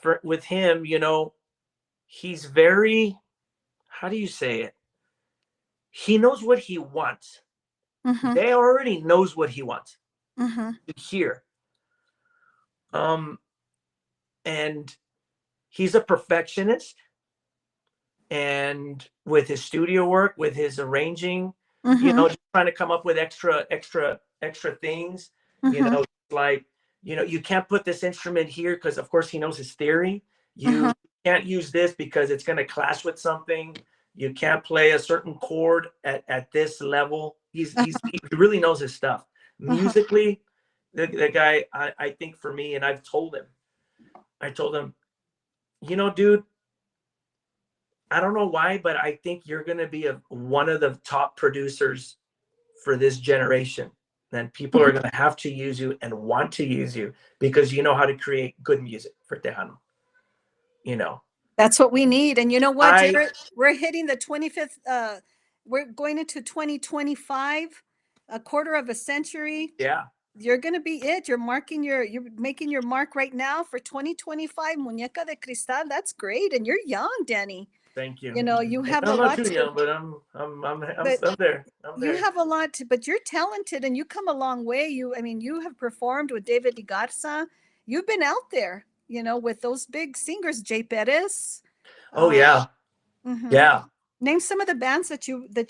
for with him, he's very, how do you say it? He knows what he wants. Mm-hmm. Jay already knows what he wants Mm-hmm. to hear. Um, and he's a perfectionist, and with his studio work, with his arranging, Mm-hmm. just trying to come up with extra things, Mm-hmm. like, you can't put this instrument here because of course he knows his theory. Mm-hmm. You can't use this because it's going to clash with something. You can't play a certain chord at this level. He really knows his stuff. Uh-huh. Musically, the guy, I think for me, and I told him, dude, I don't know why, but I think you're going to be one of the top producers for this generation. And people are Mhm. going to have to use you and want to use you because you know how to create good music for Tejano. You know, That's what we need. And you know what, I, Jared? We're hitting the 25th, we're going into 2025, a quarter of a century. yeah, You're gonna be it. You're making your mark right now for 2025, Muñeca de Cristal. That's great. And you're young, Danny. thank you. You have a I'm not lot too to, young, but I'm but there. I'm you there. have a lot to, but you're talented and you come a long way. I mean, you have performed with David Igarza. You've been out there, with those big singers, Jay Perez. Oh Uh, yeah. mhm. Yeah. Name some of the bands that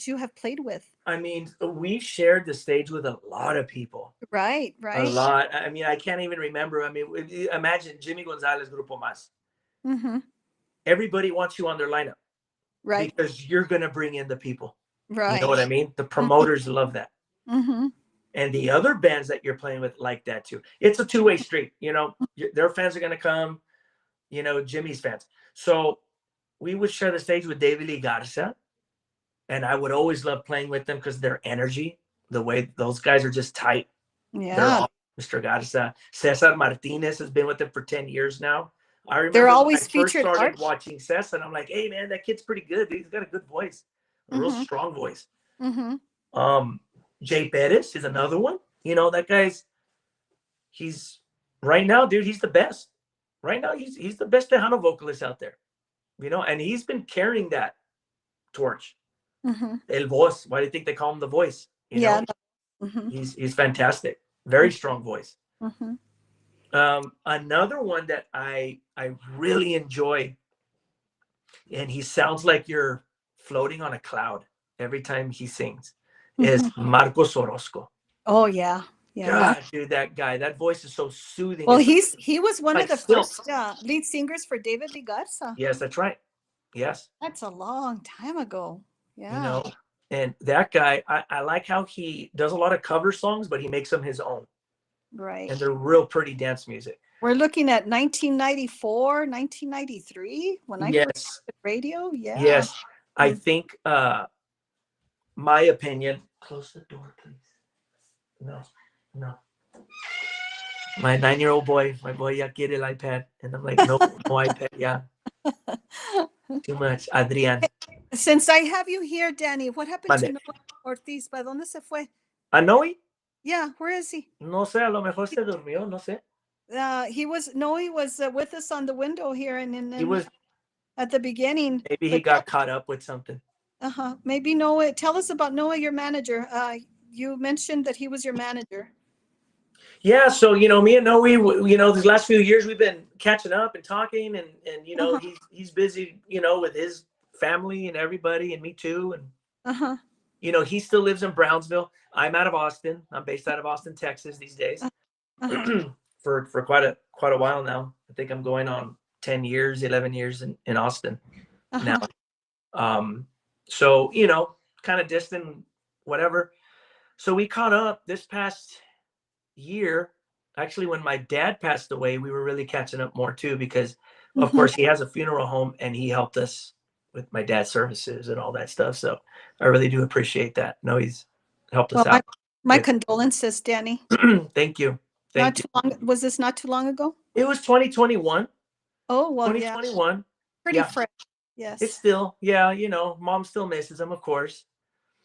you have played with. I mean, we've shared the stage with a lot of people. Right, A right. lot. I mean, I can't even remember. I mean, imagine Jimmy Gonzalez Grupo Mas. Mm-hmm. Everybody wants you on their lineup Right, because you're going to bring in the people. You know right. what I mean? The promoters love that. Mm-hmm. And the other bands that you're playing with like that too. It's a two-way street. Their fans are going to come, Jimmy's fans. So we would share the stage with David Lee Garza. And I would always love playing with them because their energy, the way those guys are just tight. They're Yeah, all Mr. Garza. Cesar Martinez has been with them for 10 years now. I they're remember when I always first featured started art. watching Cesar, and I'm like, hey man, that kid's pretty good. He's got a good voice, a real Mm-hmm. strong voice. Mm-hmm. Um, Jay Bettis is another one. That guy's he's right now, dude, he's the best. Right now, he's the best Tejano vocalist out there. And he's been carrying that torch. Mm-hmm. El Voz. Why do you think they call him the voice? Yeah. Mm-hmm. He's fantastic. Very strong voice. Mm-hmm. Another one that I really enjoy, and he sounds like you're floating on a cloud every time he sings, is Mm-hmm. Marcos Orozco. Oh yeah, yeah. God, dude, that guy, that voice is so soothing. Well, It's he was one of like the silk. first lead singers for David Ligarza. Yes, that's right. Yes, That's a long time ago. you Yeah. know, and that guy, I like how he does a lot of cover songs, but he makes them his own, Right. and they're real pretty dance music. We're looking at 1994, 1993 when I first Yes, started radio. Yeah. yes. I think my opinion. Close the door, please. No, no. My 9-year-old boy, my boy, yeah, get el iPad, and I'm like, no, no iPad, yeah, too much. Adrian, Since I have you here, Danny, what happened to mande. Noah Ortiz? ¿Para dónde se fue? Anoy, Yeah, where is he? no sé, a lo mejor se durmió, no sé. He was with us on the window here He was, at the beginning. maybe he But got caught up with something. maybe Noah. Tell us about Noah, your manager. You mentioned that he was your manager. Yeah, so me and Noe, these last few years we've been catching up and talking, and he's busy, with his family and everybody, and me too, and Uh-huh. he still lives in Brownsville. I'm out of Austin. I'm based out of Austin, Texas these days. Uh-huh. for quite a while now. I think I'm going on 10 years, 11 years in Austin Uh-huh. now. So, kind of distant, whatever. So we caught up this past year. Actually, when my dad passed away, we were really catching up more too, because of Mhm. course he has a funeral home and he helped us. with my dad's services and all that stuff. So I really do appreciate that. No, he's helped us Well, my, out my with. condolences, Danny. Thank you. Not Thank you. too long. Was this not too long ago? It was 2021. Oh, well, yeah. 2021. Pretty Yeah. fresh. It's Yes. still, yeah, mom still misses him, of course.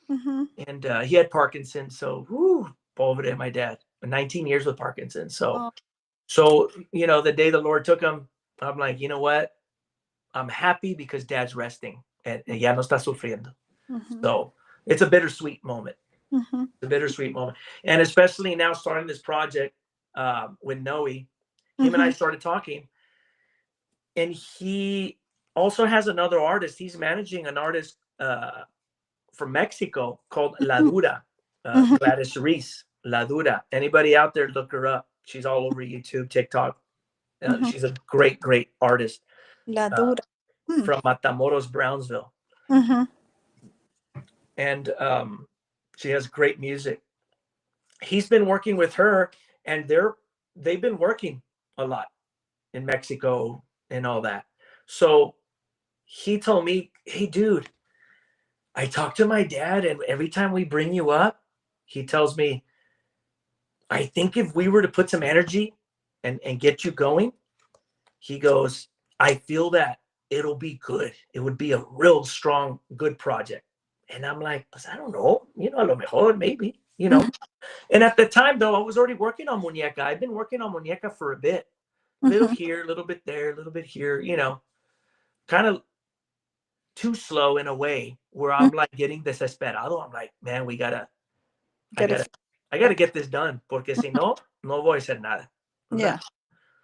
Mm-hmm. And he had Parkinson's. So, whoo, pobre my dad. 19 years with Parkinson's. So, Oh, the day the Lord took him, I'm like, you know what? I'm happy because dad's resting and ya no está sufriendo. mm-hmm. So it's a bittersweet moment. Mm-hmm. It's a bittersweet moment. And especially now starting this project with Noe, him and I Mm-hmm. started talking. And he also has another artist. He's managing an artist from Mexico called La Dura, Mm-hmm. Gladys Reese. La Dura. Anybody out there, look her up. She's all over YouTube, TikTok. Mm-hmm. She's a great, great artist La uh, dura. from Matamoros, Brownsville. Mm-hmm. And she has great music. He's been working with her, and they've been working a lot in Mexico and all that. So he told me, hey, dude, I talked to my dad, and every time we bring you up, he tells me, I think if we were to put some energy and get you going, he goes, I feel that it'll be good. It would be a real strong, good project. And I'm like, I don't know, a lo mejor, maybe. And at the time, though, I was already working on Muñeca. I've been working on Muñeca for a bit. A little Mm-hmm. here, a little bit there, a little bit here, kind of too slow in a way where I'm like getting desesperado. I'm like, man, I Get gotta, it. I gotta get this done. Porque si no, no voy a hacer nada. Yeah.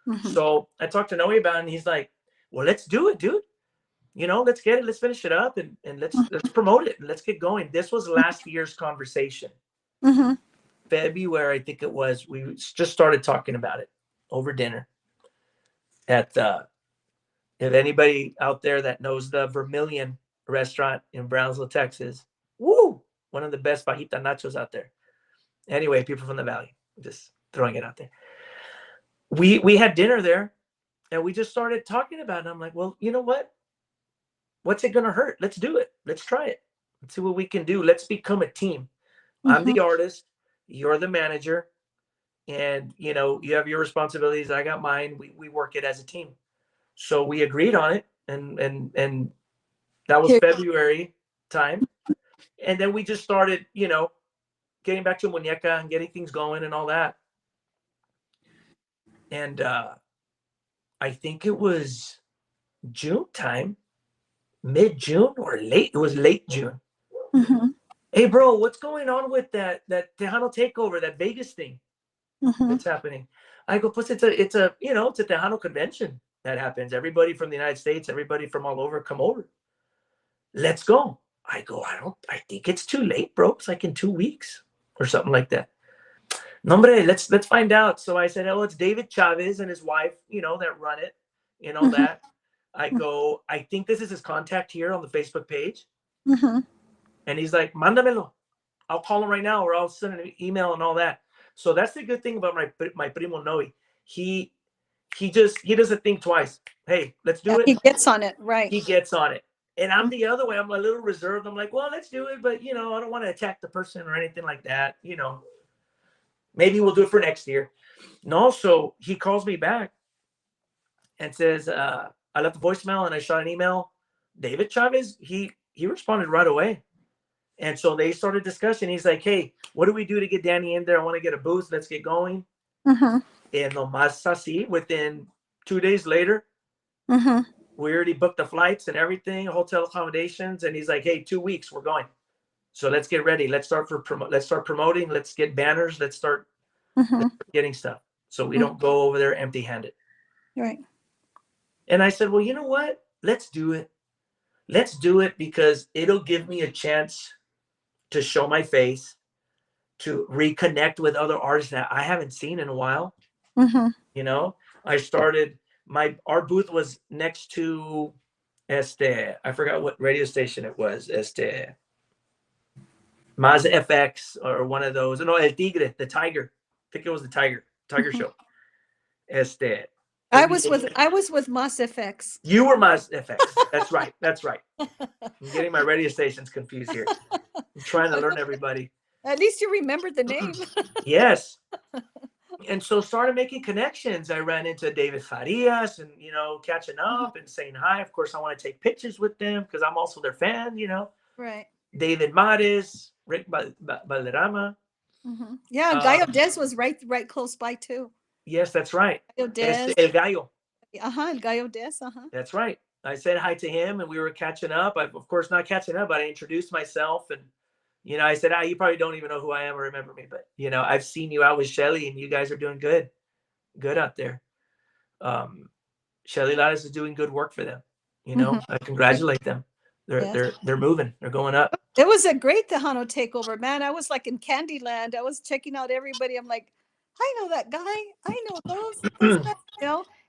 Mm-hmm. So I talked to Noe about it, and he's like, well, let's do it, dude. Let's get it, let's finish it up, and let's promote it, and let's get going. This was last year's conversation. Mm-hmm. February, I think it was. We just started talking about it over dinner at if anybody out there that knows the Vermilion restaurant in Brownsville, Texas, woo, one of the best fajita nachos out there. Anyway, people from the valley, just throwing it out there. We had dinner there, and we just started talking about it. I'm like, well, you know what? What's it gonna hurt? Let's do it. Let's try it. Let's see what we can do. Let's become a team. I'm Mm-hmm. the artist, you're the manager, and you have your responsibilities. I got mine. We work it as a team. So we agreed on it, and that was Here. February time. And then we just started, getting back to Muñeca and getting things going and all that. And I think it was June time, mid-June or late. It was late June. Mm-hmm. Hey, bro, what's going on with that Tejano takeover, that Vegas thing Mm-hmm. that's happening? I go, plus it's a Tejano convention that happens. Everybody from the United States, everybody from all over come over. Let's go. I go, I think it's too late, bro. It's like in 2 weeks or something like that. No, hombre, let's find out. So I said, oh, it's David Chavez and his wife, that run it, Mm-hmm. that. I go, I think this is his contact here on the Facebook page. Mm-hmm. And he's like, mándamelo. I'll call him right now, or I'll send an email and all that. So that's the good thing about my primo Noe. He doesn't think twice. Hey, let's do Yeah, it. he gets on it, right? He gets on it. And I'm the other way. I'm a little reserved. I'm like, well, let's do it, but I don't want to attack the person or anything like that. Maybe we'll do it for next year. No, so he calls me back and says, I left a voicemail and I shot an email. David Chavez, he responded right away. And so they started discussing. He's like, hey, what do we do to get Danny in there? I want to get a booth. Let's get going. Mm-hmm. And nomás así, within 2 days later, Mm-hmm. we already booked the flights and everything, hotel accommodations. And he's like, hey, 2 weeks, we're going. So let's get ready. Let's start promoting. Let's get banners. Let's start getting stuff. So we don't go over there empty handed. Right. And I said, well, you know what? Let's do it. Let's do it because it'll give me a chance to show my face, to reconnect with other artists that I haven't seen in a while. Mm-hmm. I started our booth was next to I forgot what radio station it was. Maz FX or one of those. No, El Tigre, the Tiger. I think it was the Tiger show. I Maybe was with Mass FX. you were my FX. That's right. That's right. I'm getting my radio stations confused here. I'm trying to learn everybody. At least you remembered the name. Yes. And so started making connections. I ran into David Farias and, catching up and saying hi. Of course, I want to take pictures with them because I'm also their fan, Right. David Mares, Rick Valderrama. Yeah, Gallo Des was right close by too. Yes, that's right. Gallo Des. El Gallo. El Gallo Des. That's right. I said hi to him and we were catching up. I, of course, not catching up, but I introduced myself and, I said, you probably don't even know who I am or remember me, but, I've seen you out with Shelly and you guys are doing good out there. Shelly Lattice is doing good work for them. I congratulate them. They're moving. They're going up. It was a great Tejano takeover, man. I was like in Candyland. I was checking out everybody. I'm like, I know that guy. I know those guys.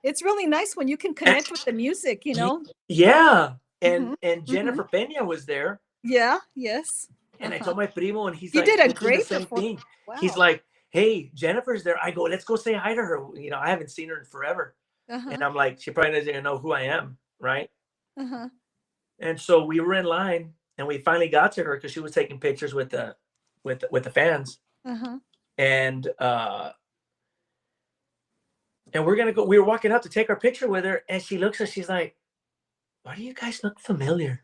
It's really nice when you can connect with the music, Yeah. And Jennifer Peña was there. Yeah. Yes. And I told my primo, and he's you like, did a great the same thing. Wow. He's like, hey, Jennifer's there. I go, let's go say hi to her. I haven't seen her in forever. And I'm like, she probably doesn't even know who I am, right? And so we were in line, and we finally got to her because she was taking pictures with the fans. And we're gonna go. We were walking up to take our picture with her, and she looks at us. She's like, "Why do you guys look familiar?"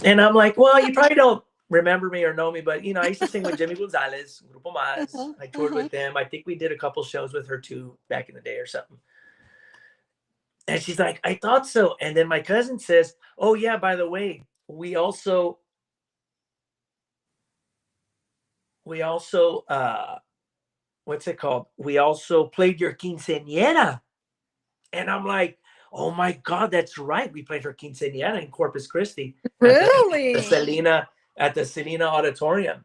And I'm like, well, you probably don't remember me or know me, but I used to sing with Jimmy Gonzalez, Grupo Mas. I toured with them. I think we did a couple shows with her too back in the day or something. And she's like, I thought so. And then my cousin says, oh yeah, by the way, we also what's it called? We also played your quinceañera. And I'm like, oh my God, that's right. We played her quinceañera in Corpus Christi. Really? At the Selena Auditorium.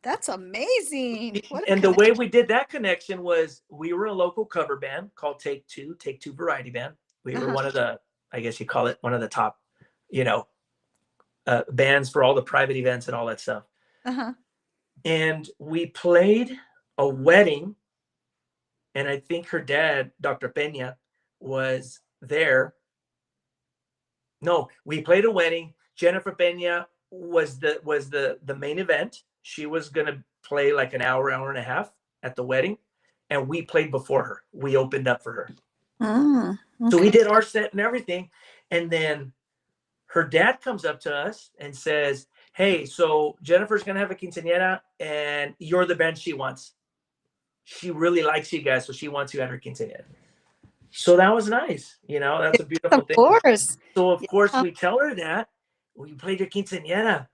That's amazing. And the way we did that connection was we were a local cover band called Take Two Variety Band. We were one of the, I guess you call it one of the top, bands for all the private events and all that stuff. And we played a wedding. And I think her dad, Dr. Peña, was there. No, we played a wedding. Jennifer Peña was the main event. She was gonna play like an hour and a half at the wedding, and we played before her. We opened up for her. Okay. So we did our set and everything, and then her dad comes up to us and says, "Hey, so Jennifer's gonna have a quinceañera, and you're the band she wants. She really likes you guys, so she wants you at her quinceañera." So that was nice. That's a beautiful thing. Of course. So of course we tell her that we played your quinceañera.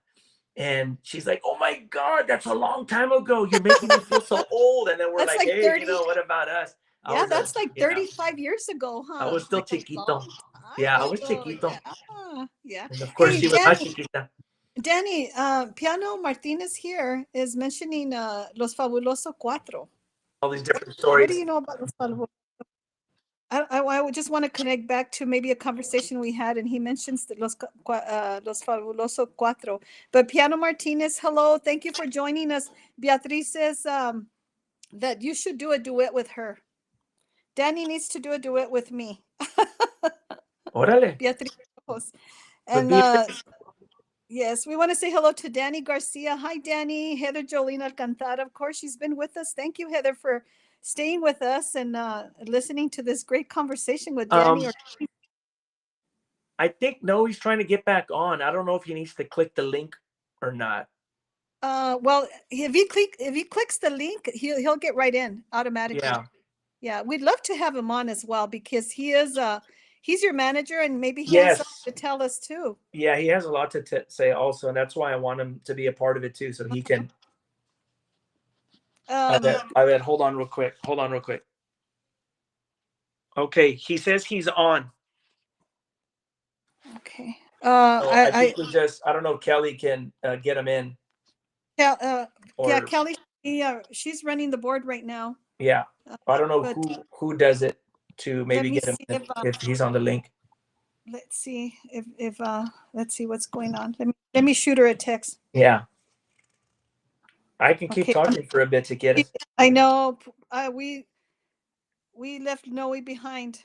And she's like, oh my God, that's a long time ago. You're making me feel so old. And then we're like, hey, 30... what about us? Yeah, that's like 35 years ago, huh? I was still chiquito. Yeah, I was chiquito. Yeah. And of course, she was más chiquita. Danny, Piano Martinez here is mentioning Los Fabuloso Cuatro. All these different stories. What do you know about Los Fabuloso? I would just want to connect back to maybe a conversation we had, and he mentions Los Fabuloso Cuatro. But Piano Martinez, hello, thank you for joining us. Beatriz says that you should do a duet with her. Danny needs to do a duet with me. Órale. Beatriz. And yes, we want to say hello to Danny Garcia. Hi, Danny. Heather Jolene Alcantara. Of course, she's been with us. Thank you, Heather, for staying with us and listening to this great conversation with Danny. I think he's trying to get back on. I don't know if he needs to click the link or not. Well, if he clicks the link, he'll get right in automatically. Yeah, we'd love to have him on as well because he's your manager and maybe he has something to tell us too. Yeah, he has a lot to say also, and that's why I want him to be a part of it too, so he can. I bet. Hold on real quick. Okay, he says he's on. Okay. I think I don't know if Kelly can get him in. Yeah, Kelly, she's running the board right now. Yeah. I don't know who does it to maybe get him in if he's on the link. Let's see if let's see what's going on. Let me shoot her a text. Yeah. I can keep talking for a bit to get it. I know. we left Noe behind.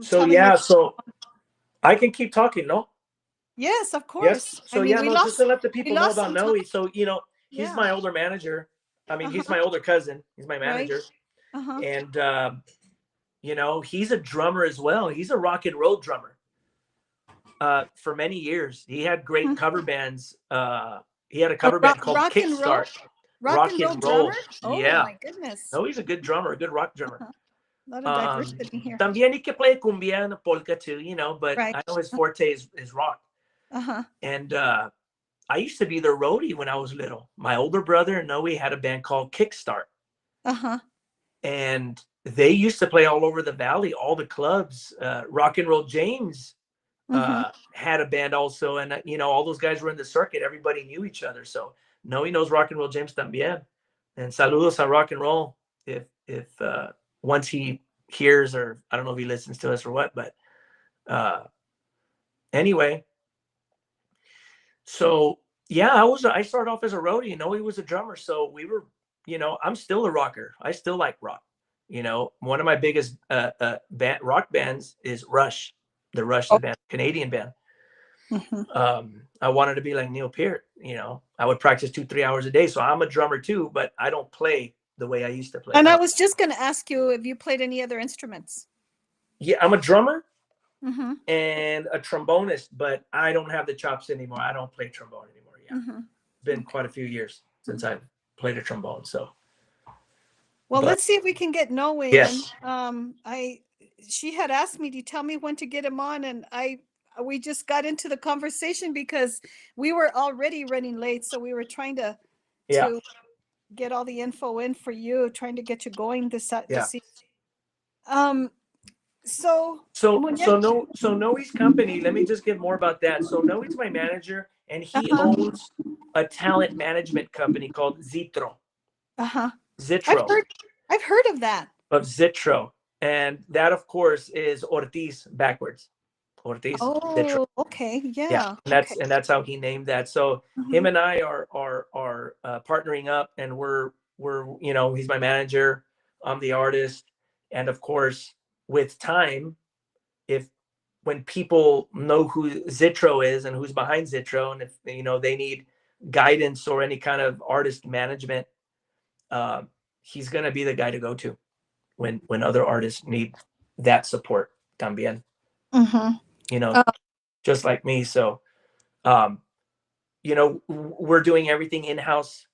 So Telling her. yeah, so I can keep talking, no? Yes, of Yes. course. I So mean, yeah, no, just to let the we people know lost about some time. Noe. So, you know, he's Yeah. my older manager. I mean, he's Uh-huh. my older cousin. He's my Right. manager. Uh-huh. And, you know, he's a drummer as well. He's a rock and roll drummer for many years. He had great Mhm. cover bands. He had a A cover band called rock and roll, Kickstart. rock Rock and roll and roll. drummer. Oh Yeah. my goodness. No, he's a good drummer, a good rock drummer. Uh-huh. A lot of diversity here. También he can play cumbia and polka too, you know, but Right. I know his forte is rock. Uh-huh. And I used to be their roadie when I was little. My older brother and Noe had a band called Kickstart. Uh-huh. And they used to play all over the valley, all the clubs. Rock and Roll James Mm-hmm. had a band also. And, you know, all those guys were in the circuit. Everybody knew each other. So Noe knows Rock and Roll James también. And saludos a Rock and Roll if once he hears, or I don't know if he listens to us or what, but anyway. So yeah, I started off as a roadie, and Noe was a drummer. So we were, you know, I'm still a rocker. I still like rock. You know, one of my biggest rock bands is Rush, the Rush, the band, Canadian band. Mm-hmm. I wanted to be like Neil Peart. You know, I would practice 2-3 hours a day. So I'm a drummer too, but I don't play the way I used to play. And I was just going to ask you if you played any other instruments. Yeah, I'm a drummer Mm-hmm. and a trombonist, but I don't have the chops anymore. I don't play trombone anymore. Yeah, Mm-hmm. it's been quite a few years since I've played a trombone. So, Well, but let's see if we can get Noe in. yes, She had asked me to tell me when to get him on, and we just got into the conversation because we were already running late, so we were trying to yeah, get all the info in for you, trying to get you going this yeah. see. Um, so So Muñe- Noe's company. Let me just give more about that. So Noe's my manager, and he uh-huh, owns a talent management company called Zitro. uh-huh. I've Zitro heard I've heard of that. of Zitro, and that of course is Ortiz backwards. Ortiz Zitro. Oh, okay, Yeah, yeah, okay. and that's how he named that. So him Mhm. and I are partnering up, and we're you know, he's my manager, I'm the artist, and of course with time, if when people know who Zitro is and who's behind Zitro, and if you know they need guidance or any kind of artist management, uh, he's gonna be the guy to go to when other artists need that support también. Mhm. You know, Uh, just like me. So um, you know, we're doing everything in-house,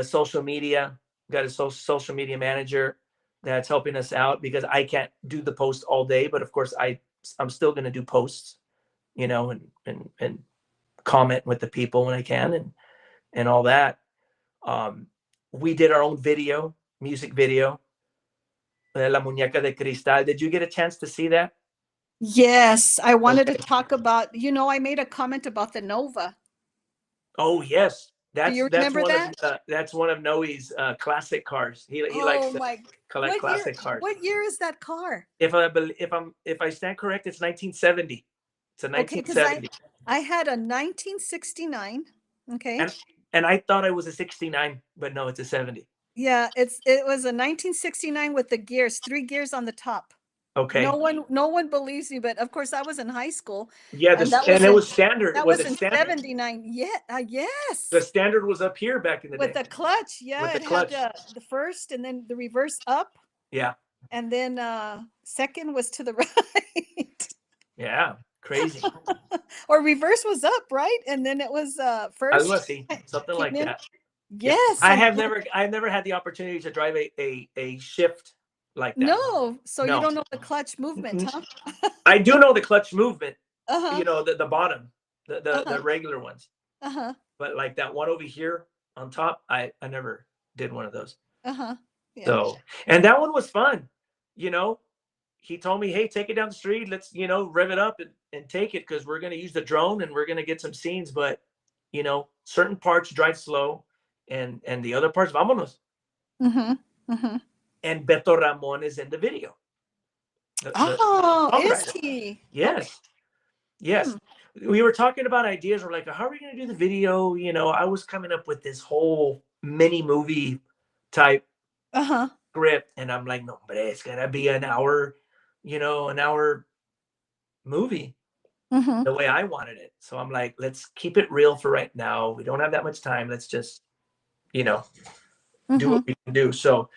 social media. Got a social media manager that's helping us out because I can't do the post all day, but of course I'm still going to do posts, you know, and comment with the people when I can, and all that. We did our own video, music video, La Muñeca de Cristal. Did you get a chance to see that? yes, I wanted to Okay. talk about, I made a comment about the Nova. Oh yes, Do you that's remember one of that? Noe's classic cars. He likes Oh to my, collect classic cars. what year is that car? If I stand correct, it's 1970. It's a Okay, because 1970, I had a 1969. Okay. and I thought it was a 69, but no, it's a 70. Yeah, it was a 1969 with the gears, 3 gears on the top. Okay. No one believes me, but of course I was in high school, Yeah, and and it was standard. that Was was it in standard? 79. Yeah, The yes. standard was up here back in the With day the clutch, with yeah, the it had clutch. the first and then the reverse up, Yeah, and then second was to the right. yeah, crazy. Or reverse was up, right? And then it was Algo first así, something came like in. that. Yeah, Yes, and I've never had the opportunity to drive a shift like that. no, so you No, don't know the clutch movement, huh? I do know the clutch movement. Uh-huh. You know, the bottom, the Uh-huh. regular ones, Uh-huh. but like that one over here on top, I never did one of those. Uh-huh. Yeah. So, and that one was fun. You know, he told me, hey, take it down the street. Let's, you know, rev it up and take it because we're going to use the drone and we're going to get some scenes. But, you know, certain parts drive slow and the other parts, vámonos. Mm-hmm. Mm-hmm. And Beto Ramon is in the video. The Oh, is songwriter. he? Okay. Yes. Yes. Hmm. We were talking about ideas. We're like, how are we going to do the video? You know, I was coming up with this whole mini movie type Uh-huh. script, and I'm like, no, but it's gonna be an hour, an hour movie Mm-hmm. the way I wanted it. So I'm like, let's keep it real for right now. We don't have that much time. Let's just, you know, do Mm-hmm. what we can do. So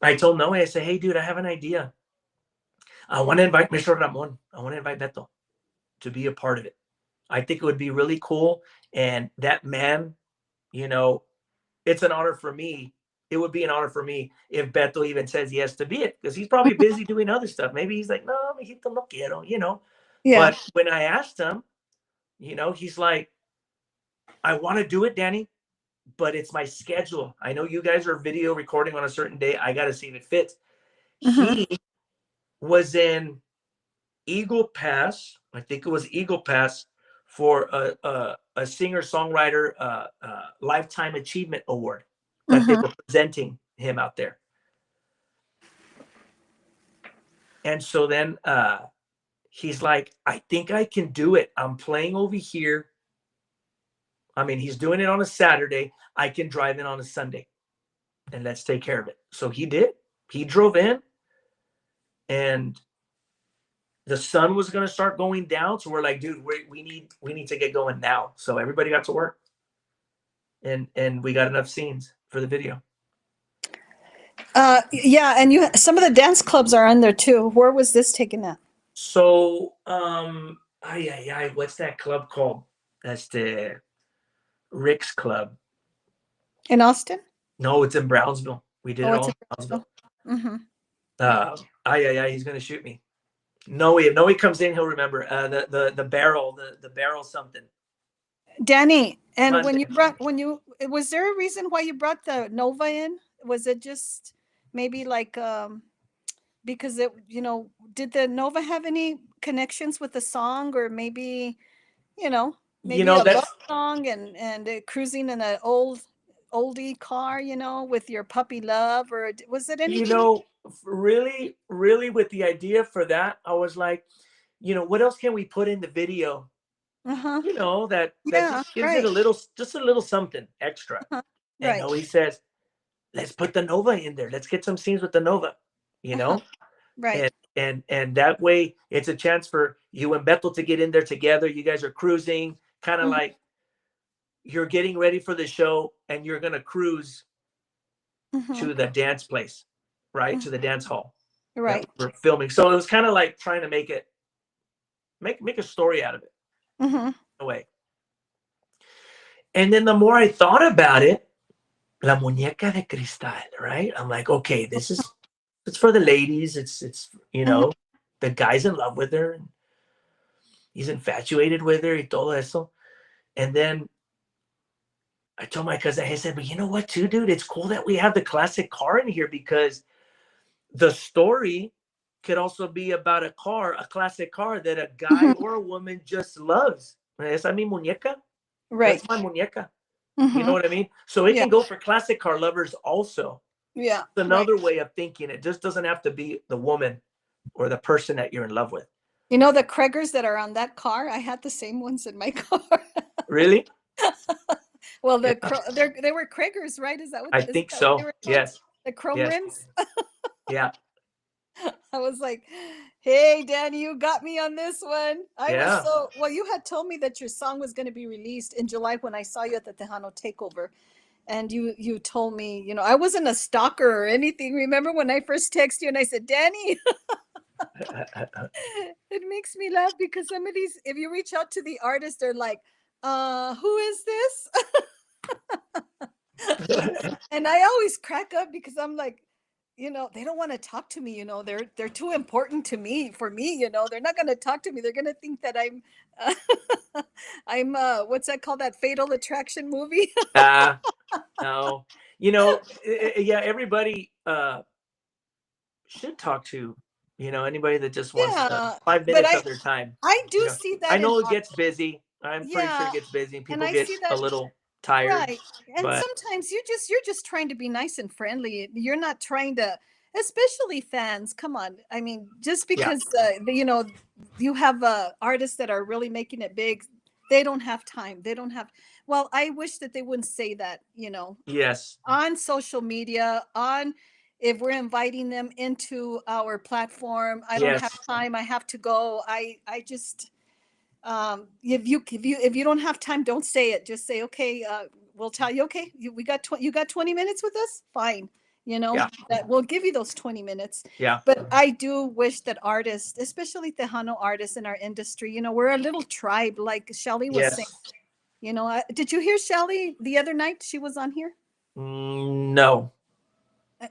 I told Noe, I said, hey, dude, I have an idea. I want to invite Mr. Ramon. I want to invite Beto to be a part of it. I think it would be really cool. And that man, you know, it's an honor for me. It would be an honor for me if Beto even says yes to be it, because he's probably busy doing other stuff. Maybe he's like, no, mijito, no quiero. Yeah. But when I asked him, he's like, I want to do it, Danny, but it's my schedule. I know you guys are video recording on a certain day. I got to see if it fits. Mm-hmm. He was in Eagle Pass. I think it was Eagle Pass for a singer songwriter lifetime achievement award that they Mm-hmm. were presenting him out there. And so then he's like, I think I can do it. I'm playing over here. I mean, he's doing it on a Saturday. I can drive in on a Sunday and let's take care of it. So he did. He drove in, and the sun was going to start going down. So we're like, dude, we need to get going now. So everybody got to work, and we got enough scenes for the video. Yeah, and some of the dance clubs are on there too. Where was this taken at? So, what's that club called? That's the Rick's Club. In Austin? No, it's in Brownsville. We did Oh, it it's all in in Brownsville. Brownsville. Mm-hmm. He's gonna shoot me. No, if Noe comes in, he'll remember. The barrel, the barrel something. Danny, and Monday. was there a reason why you brought the Nova in? Was it just maybe like because did the Nova have any connections with the song, or maybe, you know, maybe a love That's song and cruising in an oldie car, with your puppy love, or was it anything? really, really with the idea for that, I was like, what else can we put in the video? Uh-huh. That Yeah, just gives it right. just a little something extra. Uh-huh. And Right. Noe says, let's put the Nova in there. Let's get some scenes with the Nova, you Uh-huh. know? Right. And that way it's a chance for you and Bethel to get in there together. You guys are cruising, kind of Mhm. like you're getting ready for the show and you're gonna cruise Mhm. to the dance place, right? Mhm. To the dance hall that Right. we're filming. So it was kind of like trying to make a story out of it Mhm. in a way. And then the more I thought about it, La Muñeca de Cristal, right? I'm like, okay, it's for the ladies. It's Mhm. the guy's in love with her. And he's infatuated with her y todo eso. And then I told my cousin, I said, but you know what, too, dude? It's cool that we have the classic car in here because the story could also be about a classic car that a guy Mhm. or a woman just loves. Esa mi muñeca. Right. That's my muñeca. You know Mhm. what I mean? So it Yeah. can go for classic car lovers also. Yeah. It's Right. another way of thinking. It just doesn't have to be the woman or the person that you're in love with. You know the Craigers that are on that car? I had the same ones in my car. Really? Well, Yeah, they were Craigers, right? Is that what I isn't think that what they so. were called? Yes. The chrome Yes. rims? Yeah. I was like, "Hey, Danny, you got me on this one." I was Yeah. so well. You had told me that your song was going to be released in July when I saw you at the Tejano Takeover, and you told me, I wasn't a stalker or anything. Remember when I first texted you and I said, "Danny," it makes me laugh because some of these, if you reach out to the artist, they're like, who is this?" And I always crack up because I'm like, they don't want to talk to me. They're too important to me for me. They're not going to talk to me. They're going to think that I'm what's that called? That Fatal Attraction movie. No. Yeah, everybody should talk to, anybody that just wants Yeah, 5 minutes of their time. I You do know, see I that in know it art. gets busy. I'm pretty sure it Yeah, gets busy and and people I get see a that. little tired, Right. And but sometimes you're just trying to be nice and friendly. You're not trying to, especially fans. Come on. I mean, just yeah, because you have artists that are really making it big, they don't have time. They don't have. Well, I wish that they wouldn't say that. yes, On social media, on if we're inviting them into our platform. I don't have Yes. time. I have to go. I just if you don't have time, don't say it. Just say, okay, we'll tell you, okay, you got 20 minutes with us, fine, Yeah. that we'll give you those 20 minutes. Yeah. But I do wish that artists, especially Tejano artists in our industry, we're a little tribe, like Shelly was saying. Yes. Did you hear Shelly the other night? She was on here. No.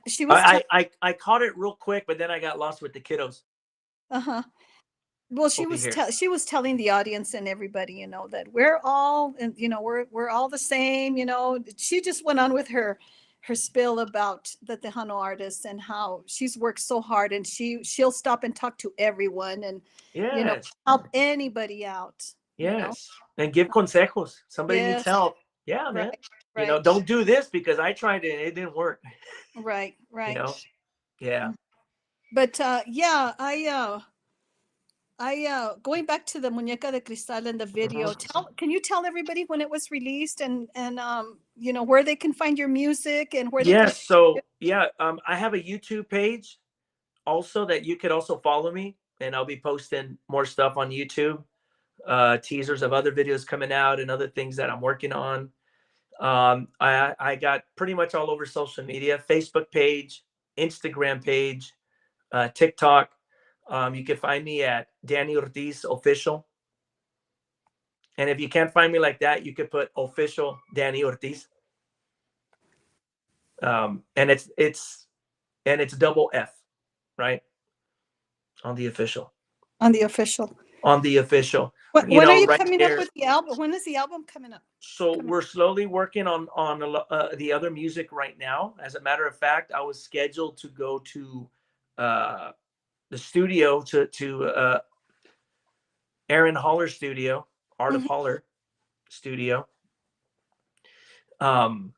She was I caught it real quick, but then I got lost with the kiddos uh-huh. Well, over here. she was telling the audience and everybody, that we're all, and we're all the same. She just went on with her spill about the Tejano artists and how she's worked so hard, and she'll stop and talk to everyone, and Yes. help anybody out. Yes. And give consejos. Somebody needs Yes, help. Yeah, man. right, right, Don't do this because I tried it and it didn't work. right, You right. know? Yeah. But yeah, going back to the Muñeca de Cristal and the video, Mhm. can you tell everybody when it was released, and where they can find your music and where they can. Yes. So yeah, I have a YouTube page also that you could also follow me, and I'll be posting more stuff on YouTube, teasers of other videos coming out and other things that I'm working on. I got pretty much all over social media: Facebook page, Instagram page, TikTok. You can find me at Danny Ortiz Official. And if you can't find me like that, you could put official Danny Ortiz. And it's double F, right? On the official. On the official. On the official. When are you Right coming up there. with the album? When is the album coming up? So we're slowly working on the other music right now. As a matter of fact, I was scheduled to go to the studio to Aaron Holler studio, Art of Mhm. Holler studio, um,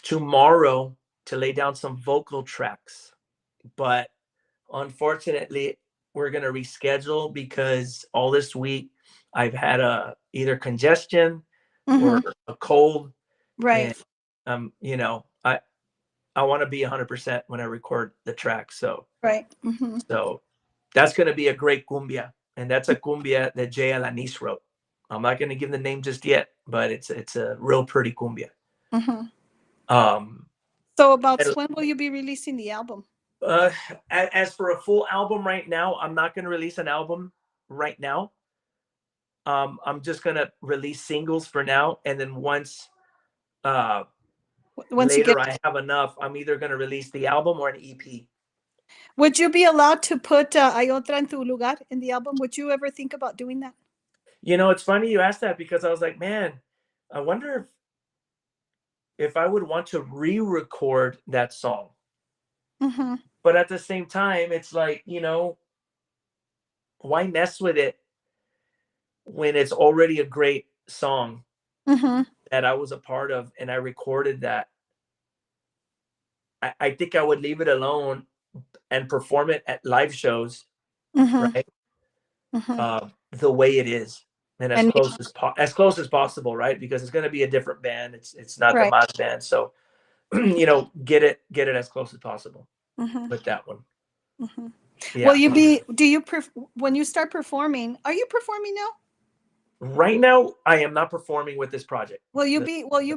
tomorrow to lay down some vocal tracks. But unfortunately, we're gonna reschedule because all this week I've had either congestion or Mhm. a cold, and Right. I want to be 100% when I record the track. So Right. Mhm. so that's gonna be a great cumbia, and that's a cumbia that Jay Alanis wrote. I'm not gonna give the name just yet, but it's a real pretty cumbia. Mhm. Um, So about and, when will you be releasing the album? uh, as for a full album right now, I'm not gonna release an album right now. I'm just gonna release singles for now, and then once uh, Once you get, later I have enough, I'm either gonna release the album or an EP. would you be allowed to put Hay otra en tu lugar in the album? Would you ever think about doing that? It's funny you asked that because I was like, man, I wonder if I would want to re-record that song. Mhm. But at the same time, it's like, why mess with it when it's already a great song Mhm. that I was a part of and I recorded that? I think I would leave it alone and perform it at live shows, Mhm. right? Mhm. The way it is, and And as close as possible, right? Because it's going to be a different band. It's not the right. Maz band, so Mhm. get it as close as possible Mhm. with that one. Mhm. Will Yeah. you be? Do you when you start performing? Are you performing now? Right now, I am not performing with this project. Will you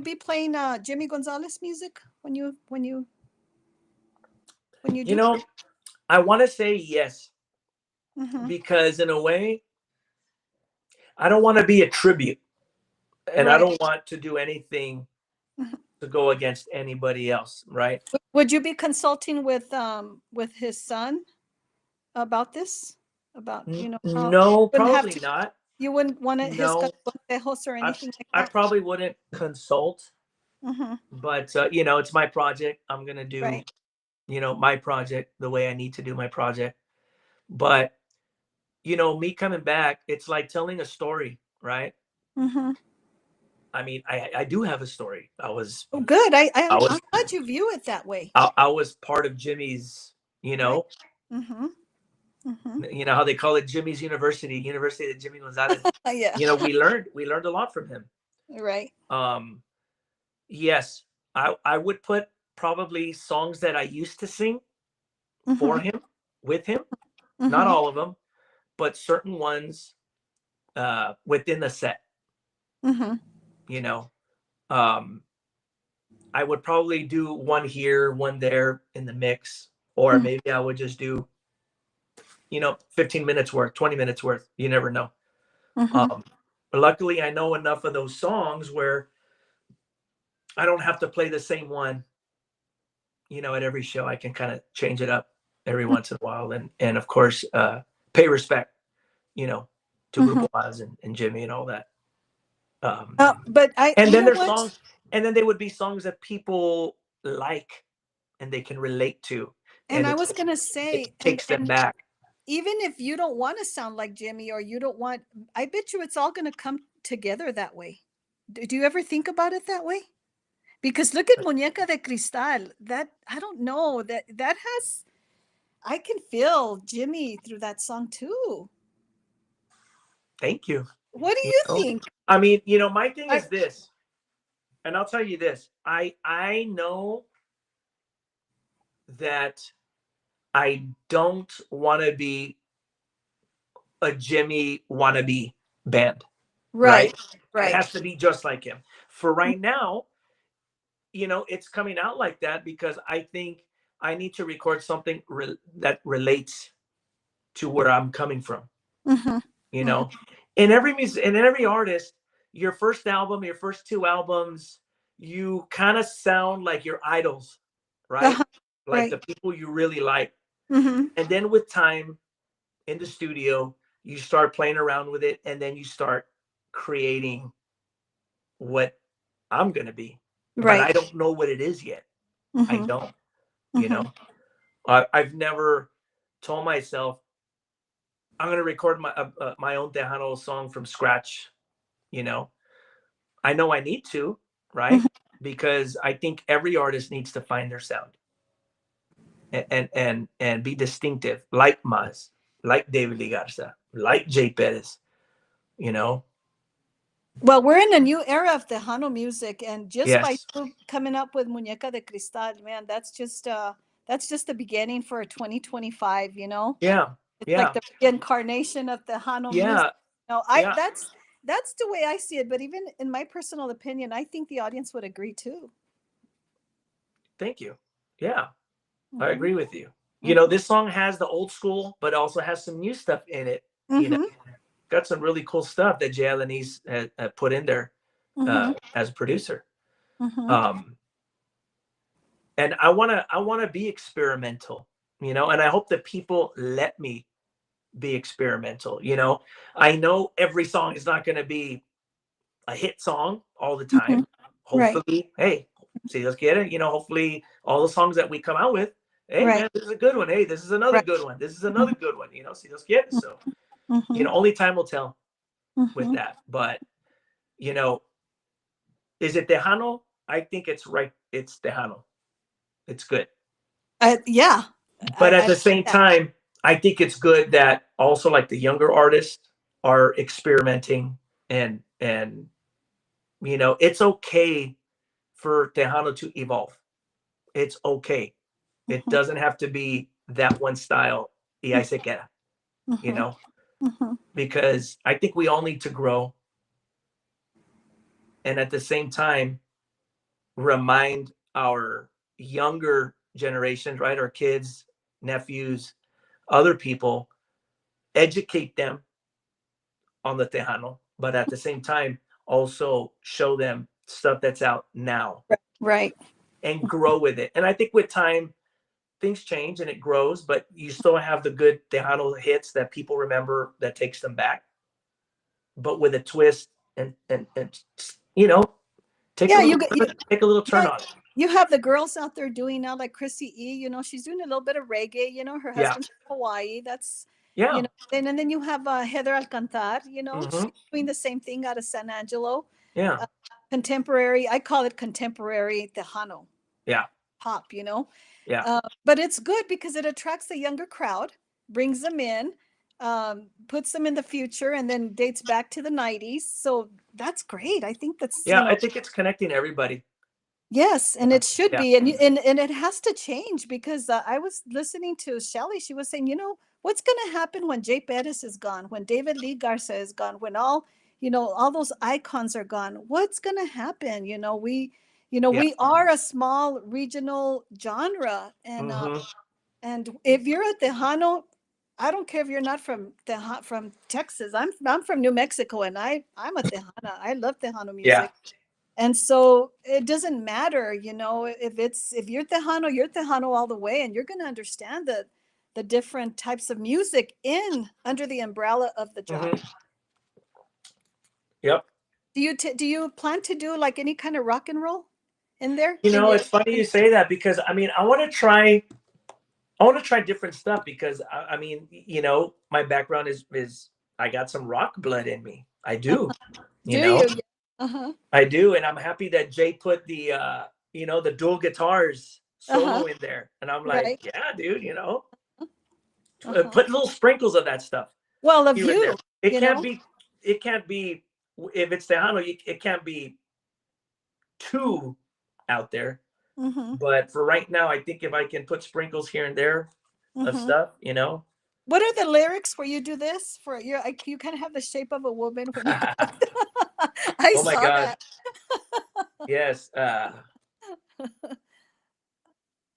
be playing Jimmy Gonzalez music when you You do? know, I want to say yes Mhm. because in a way, I don't want to be a tribute, and I Right. don't want to do anything Mhm. to go against anybody else, right? Would you be consulting with his son about this? About how you No, wouldn't have probably to, not. you wouldn't want his No, consejos or I anything like I that? probably wouldn't consult, Mhm. but it's my project. I'm gonna do Right. my project the way I need to do my project. But me coming back, it's like telling a story, right? Mhm. I mean, I do have a story. I was Oh, good. I I'm was glad you view it that way. I was part of Jimmy's. Right. Mhm. Mhm. How they call it Jimmy's University, University of Jimmy Gonzalez. Yeah. We learned a lot from him. Right. Um, yes, I would put probably songs that I used to sing for Mhm. him, with him. Not Mhm. all of them, but certain ones within the set. Mhm. You know, um, I would probably do one here, one there in the mix, or Mhm. maybe I would just do 15 minutes worth, 20 minutes worth. You never know. Mhm. Um, but luckily, I know enough of those songs where I don't have to play the same one, at every show. I can kind of change it up every once in a while, and of course, pay respect, you know, to Mhm. Grupo Oz and Jimmy and all that. Um, But and you then know there's what? songs, and then they would be songs that people like and they can relate to, And and I it was gonna say, it takes them and back. even if you don't want to sound like Jimmy or you don't want, I bet you it's all gonna come together that way. Do you ever think about it that way? Because look at Muñeca de Cristal. That I don't know that has. I can feel Jimmy through that song too. Thank you. What do You you know, think? I mean, my thing I is this, and I'll tell you this: I know that I don't want to be a Jimmy wannabe band, right, right? It right. has to be just like him. For right now, it's coming out like that because I think I need to record something that relates to where I'm coming from. Mm-hmm, You mm-hmm. know, in every music, in every artist, your first album, your first two albums, you kind of sound like your idols, right? Uh-huh, Like the right. people you really like. Mm-hmm. And then with time in the studio, you start playing around with it, and then you start creating what I'm gonna be. But I Right. don't know what it is yet. I Mm-hmm, don't. You mm-hmm. know, I've never told myself I'm gonna record my own Tejano song from scratch. You know, I know I need to, right? Mm-hmm. Because I think every artist needs to find their sound and be distinctive, like Maz, like David Lee Garza, like Jay Perez. You know, Well, we're in a new era of Tejano music, and just by yes, you coming up with Muñeca de Cristal, man, that's just the beginning for 2025, you know? yeah, It's like yeah, the reincarnation of Tejano music. yeah, No, I yeah. that's the way I see it, but even in my personal opinion, I think the audience would agree too. Thank you. Yeah, I Mhm. agree with you. Mhm. This song has the old school, but also has some new stuff in it. You know, Mhm. got some really cool stuff that Jay Alanis had put in there Mhm. as a producer. Mhm. Um, and I wanna be experimental, and I hope that people let me be experimental. I know every song is not going to be a hit song all the Mhm. time. Right. Hopefully, hey, see, let's get it. Hopefully, all the songs that we come out with, hey, Right. man, this is a good one. Hey, this is another Right. good one. This is another Mhm. good one. See, let's get it. So, Mhm. only time will tell with Mhm. that. But you know, is it Tejano? I think it's right. It's Tejano. It's good. Yeah. But at I the same that. time, I think it's good that also like the younger artists are experimenting and it's okay for Tejano to evolve. It's okay. It Mhm. doesn't have to be that one style. Y ahí se queda, you Mhm. know, Mhm. because I think we all need to grow and at the same time remind our younger generations, right? Our kids, nephews, other people, educate them on the Tejano, but at the same time, also show them stuff that's out now Right. and grow with it. And I think with time, things change and it grows, but you still have the good Tejano hits that people remember that takes them back, but with a twist and you know, take a Yeah, little take a little turn yeah, on it. you have the girls out there doing now, like Chrissy E. She's doing a little bit of reggae. Her Yeah. husband's from Hawaii. That's Yeah. and then you have Heather Alcantar. Hmm. She's doing the same thing out of San Angelo. Yeah. Uh, Contemporary. I call it contemporary Tejano Yeah. pop. Yeah. But it's good because it attracts the younger crowd, brings them in, puts them in the future, and then dates back to the '90s. So that's great. I think that's Yeah. I think it's connecting everybody. Yes, and it should Yeah. be, and it has to change because I was listening to Shelly. She was saying, what's going to happen when Jay Pettis is gone, when David Lee Garza is gone, when all those icons are gone. What's going to happen? Yeah. We are a small regional genre, Hmm. and if you're a Tejano, I don't care if you're not from Texas. I'm from New Mexico, and I'm a Tejana. I love Tejano Yeah. music. And so it doesn't matter, if you're Tejano, you're Tejano all the way, and you're going to understand the different types of music in under the umbrella of the Hmm. genre. Yep. Do you plan to do like any kind of rock and roll in there You in know, your? it's funny you say that because I mean, I want to try different stuff because I mean, my background is I got some rock blood in me. I do, you Do know, you? Uh-huh. I do, and I'm happy that Jay put the dual guitars Uh-huh. solo in there, and I'm like, Right. yeah, dude, Uh-huh. put little sprinkles of that stuff Well, of here and there. you, It you can't know. be, it can't be if it's Tejano, it can't be too out there. Mm-hmm. But for right now, I think if I can put sprinkles here and there of Mm-hmm. stuff. What are the lyrics where you do this for you kind of have the shape of a woman when you go. I Oh my saw God. that. Yes.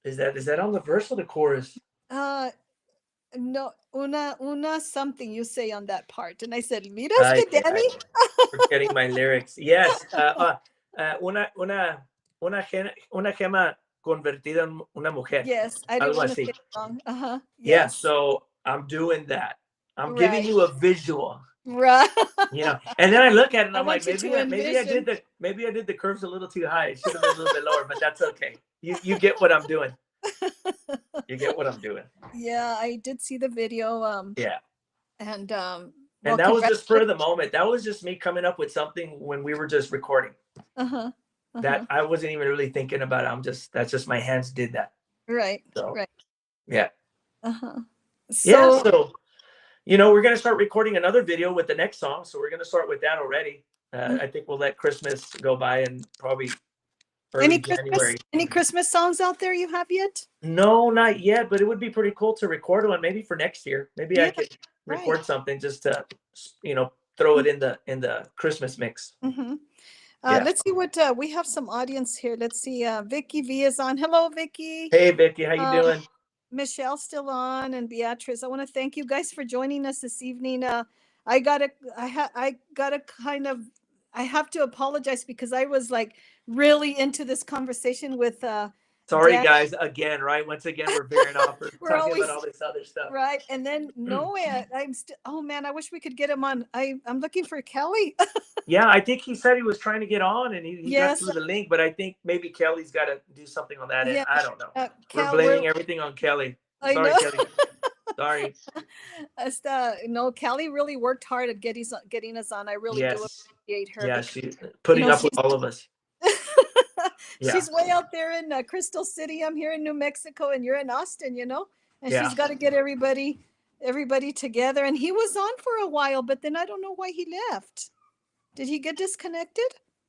Is that on the verse or the chorus? Uh, no, una something you say on that part. And I said, mira I, este I Danny. forgetting my lyrics. Yes. Una gema convertida en una mujer. Yes, I didn't Algo want to así. say it wrong. Uh-huh. Yeah. Yes. So I'm doing that. I'm giving Right. you a visual. Right. And then I look at it and I I'm like, want you maybe to I envision. did the curves a little too high. It should have been a little bit lower, but that's okay. You get what I'm doing. You get what I'm doing. Yeah, I did see the video. Yeah. And And well, that was just for the congratulations. moment. That was just me coming up with something when we were just recording. Uh-huh. That Uh-huh. I wasn't even really thinking about it. That's just my hands did that. Right. So Right. yeah. Uh-huh. Yeah. So So we're gonna start recording another video with the next song. So we're gonna start with that already. I think we'll let Christmas go by and probably early January. any Christmas songs out there you have yet? No, not yet, but it would be pretty cool to record one maybe for next year. Maybe I Yeah, could right. record something just to, throw it in the Christmas mix. Mm-hmm. Yeah. Let's see what we have some audience here. Let's see. Vicky V is on. Hello, Vicky. Hey, Vicky, how you Um, doing? Michelle's still on, and Beatrice. I want to thank you guys for joining us this evening. I gotta kind of, I have to apologize because I was like really into this conversation with Sorry, Dan. guys. Again, right? Once again, we're veering off. We're We're talking about always all this other stuff. right, and then Noah. I'm still. Oh man, I wish we could get him on. I'm looking for Kelly. Yeah, I think he said he was trying to get on and he got Yes, through the link, but I think maybe Kelly's got to do something on that end. yeah, I don't know. We're Kel. blaming everything on Kelly. I Sorry, know. Kelly. Sorry. No, Kelly really worked hard at getting us on. I really do Yes. appreciate her Yeah, because she putting up with she's all of us. Yeah. she's way out there in Crystal City. I'm here in New Mexico, and you're in Austin. And Yeah. she's got to get everybody together. And he was on for a while, but then I don't know why he left. Did he get disconnected?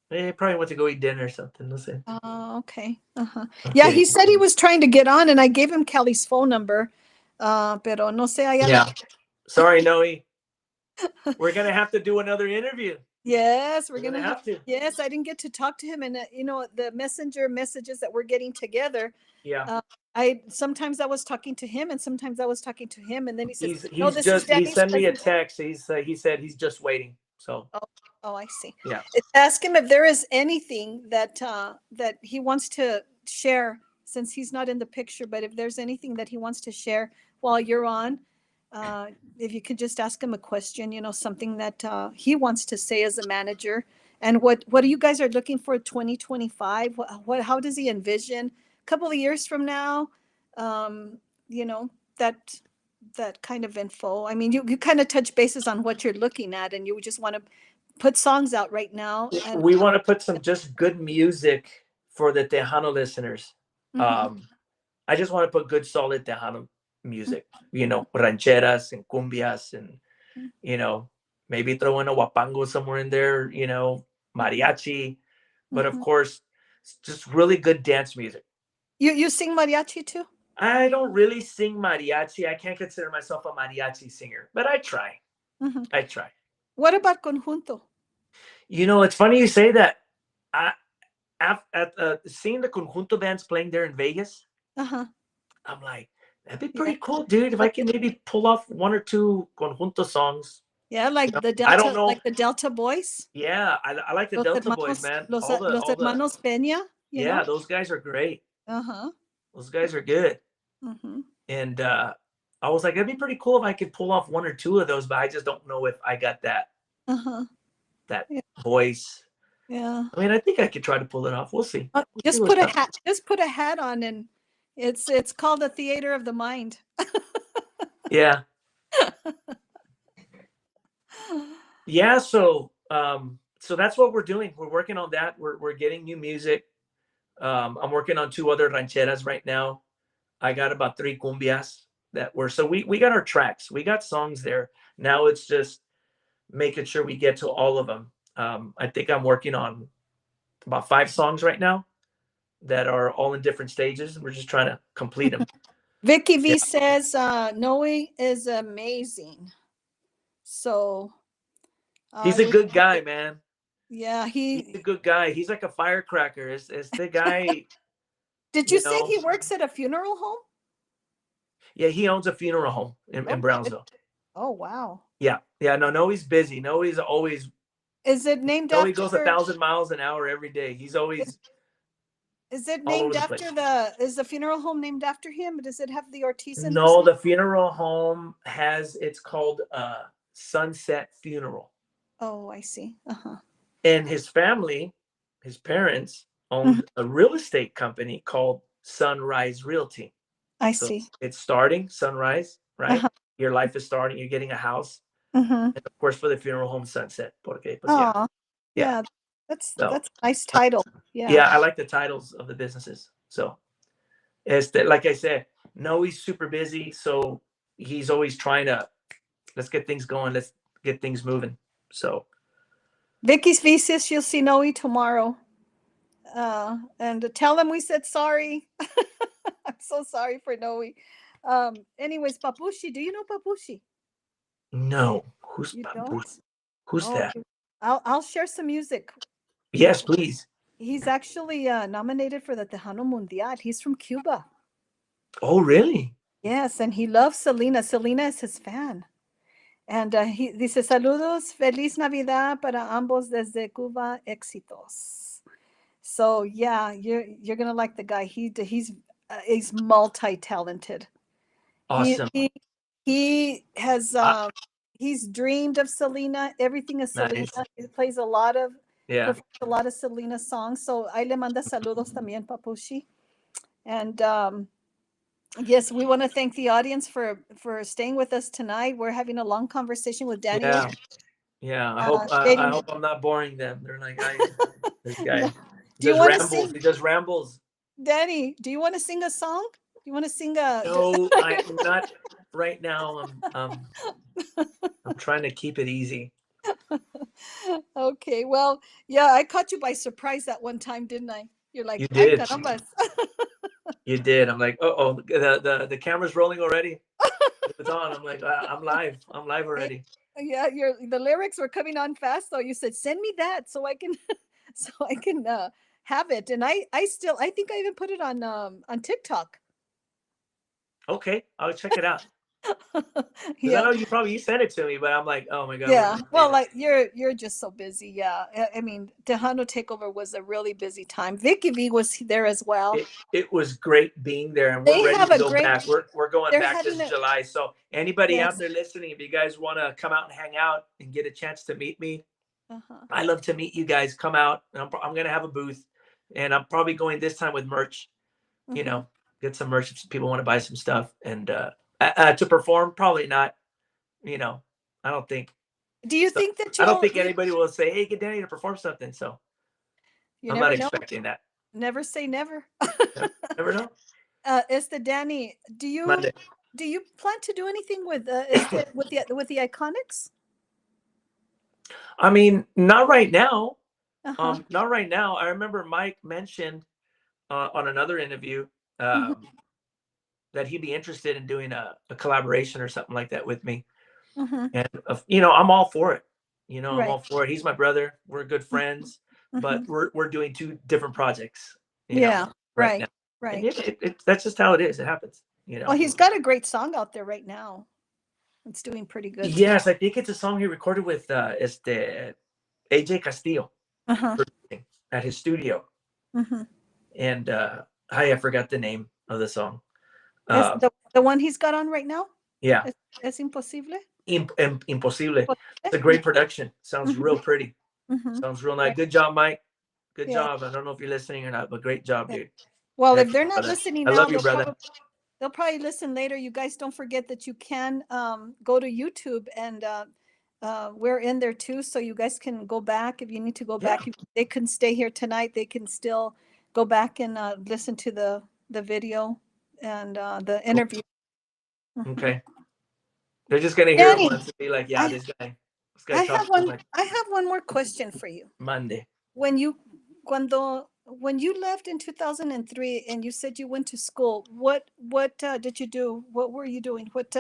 He probably went to go eat dinner or something. Let's see. Oh, okay. Uh-huh. I'm Yeah, kidding. he said he was trying to get on, and I gave him Kelly's phone number. Pero no sé, Yeah. Sorry, Noe. We're gonna have to do another interview. Yes, we're We're gonna gonna have to. Yes, I didn't get to talk to him, and the messenger messages that we're getting together. Yeah. I sometimes I was talking to him, and sometimes I was talking to him, and then he says, He's "No, he's this is just he Danny's sent me a present." text. He said he's just waiting. So Oh, I see. yeah. Ask him if there is anything that he wants to share, since he's not in the picture. But if there's anything that he wants to share while you're on, if you could just ask him a question, something that he wants to say as a manager, and what you guys are looking for 2025. How does he envision a couple of years from now? Um, you know that that kind of info. I mean, you kind of touch bases on what you're looking at, and you just want to put songs out right now. And We want to put some just good music for the Tejano listeners. mhm, I just want to put good, solid Tejano music. Rancheras and cumbias, and maybe throw in a huapango somewhere in there. Mariachi, but of mhm, course, It's just really good dance music. You sing mariachi too? I don't really sing mariachi. I can't consider myself a mariachi singer, but I try. Hmm. I try. What about conjunto? You know, it's funny you say that. I at seeing the conjunto bands playing there in Vegas, Uh-huh. I'm like, that'd be Yeah. pretty cool, dude. If I can maybe pull off one or two conjunto songs. Yeah, You know, like the I don't Delta, know. like the Delta Boys, Yeah, I like the Delta Boys, man. Los All the hermanos Peña, you yeah, know? those guys are great. Uh-huh. Those guys are good. Hmm. And I was like, it'd be pretty cool if I could pull off one or two of those, but I just don't know if I got Uh-huh. that Yeah. voice. Yeah. I mean, I think I could try to pull it off. We'll see. We'll see Just what's put a up. hat, just put a hat on, and it's called the theater of the mind. Yeah. Yeah. So that's what we're doing. We're working on that. We're getting new music. I'm working on 2 other rancheras right now. I got about 3 cumbias that were so we got our tracks. We got songs there. Now it's just making sure we get to all of them. I think I'm working on about 5 songs right now that are all in different stages. We're just trying to complete them. Vicky V Yeah. says Noe is amazing. So He's a we good guy, man. yeah, He's a good guy. He's like a firecracker. It's the guy, did you you say know. he works at a funeral home? Yeah, he owns a funeral home Oh, in Brownsville. oh wow. Yeah. Yeah. No, he's busy. No, he's always, Is it named no, he goes after 1,000 miles an hour every day. He's always is it all over named the after place. is the funeral home named after him? Does it have the Ortiz in his No, name? the funeral home it's called Sunset Funeral. Oh, I see. Uh-huh. And his family, his parents Mhm. owned a real estate company called Sunrise Realty. I So see. it's starting Sunrise, right? Uh-huh. Your life is starting, you're getting a house. Mm-hmm. And of course for the funeral home Sunset, porque pues yeah. Oh, Yeah. yeah. So That's a nice title. Yeah. yeah, I like the titles of the businesses. So like I said, no, he's super busy, so he's always trying to let's get things going, let's get things moving. So Vicky's V says she'll see Noe tomorrow. And tell him we said sorry. I'm so sorry for Noe. Anyways, Papushi, do you know Papushi? no, who's You don't? who's Oh, that? I'll share some music. Yes, please. He's actually nominated for the Tejano Mundial. He's from Cuba. Oh, really? Yes, and he loves Selena. Selena is his fan. And he dice, saludos, feliz Navidad para ambos desde Cuba, éxitos. So yeah, you're gonna like the guy. He's multi-talented. He Awesome. he he has Ah, he's dreamed of Selena. Everything is Selena. nice. He plays Yeah. performs a lot of Selena songs. So ahí le manda saludos también, Papushi. And yes, we want to thank the audience for staying with us tonight. We're having a long conversation with Danny. Yeah. Yeah. I Dating. hope I'm not boring them. They're like, this No. guy Do you just want to rambles. sing, He just rambles. Danny? Do you want to sing a song? Do you want to sing a? No, I'm not right now. I'm trying to keep it easy. Okay, well, yeah, I caught you by surprise that one time, didn't I? You're like, You "Ay, did. carambas." You did. I'm like, oh, the camera's rolling already. It's on. I'm like, I'm live. I'm live already. Yeah, the lyrics were coming on fast, so you said, "Send me that so I can, so I can have it." And I think I even put it on TikTok. Okay, I'll check it out. Because I Yeah. know you sent it to me, but I'm like, oh my god. Yeah, well, like you're just so busy. Yeah, I mean, Tejano Takeover was a really busy time. Vicky V was there as well. It was great being there, and we're They ready have to a go great. back. We're going They're back this having a July. So anybody out yes. there listening, if you guys want to come out and hang out and get a chance to meet me, Uh-huh. I love to meet you guys. Come out. I'm gonna have a booth, and I'm probably going this time with merch. You Mhm. know, get some merch if people want to buy some stuff, and to perform, probably not. You know, I don't think. Do you So, think that I don't think anybody will say, "Hey, get Danny to perform something." So you I'm not never know? expecting that. Never say never. Never know. Esther Danny, Monday. do you plan to do anything with with the Iconics? I mean, not right now. Uh-huh. Not right now. I remember Mike mentioned on another interview Mhm. that he'd be interested in doing a collaboration or something like that with me. Mhm. And I'm all for it. I'm Right. all for it. He's my brother. We're good friends, but Mhm. we're doing two different projects. Yeah. Right now, Right. and Right. that's just how it is. It happens. Well, he's got a great song out there right now. It's doing pretty good too. Yes, I think it's a song he recorded with AJ Castillo Uh-huh. at his studio, Mhm. and I forgot the name of the song. Is Uh, the one he's got on right now? yeah, Es imposible? Imposible. It's a Imposible? great production. Sounds Mhm. real pretty. Mhm. Sounds real nice. Right. Good job, Mike. Good Yeah. job. I don't know if you're listening or not, but great job, Yeah. dude. Well, Heck, if they're not brother. listening I now, love you, brother. they'll probably listen later. You guys don't forget that you can go to YouTube and we're in there too. So you guys can go back if you need to go Yeah. back. They can stay here tonight. They can still go back and listen to the video and the interview. Mhm. Okay. They're just gonna hear it Danny, once and be like, yeah, I this guy talks too much. I have one more question for you. Monday. When you when you left in 2003 and you said you went to school, what did you do? What were you doing? What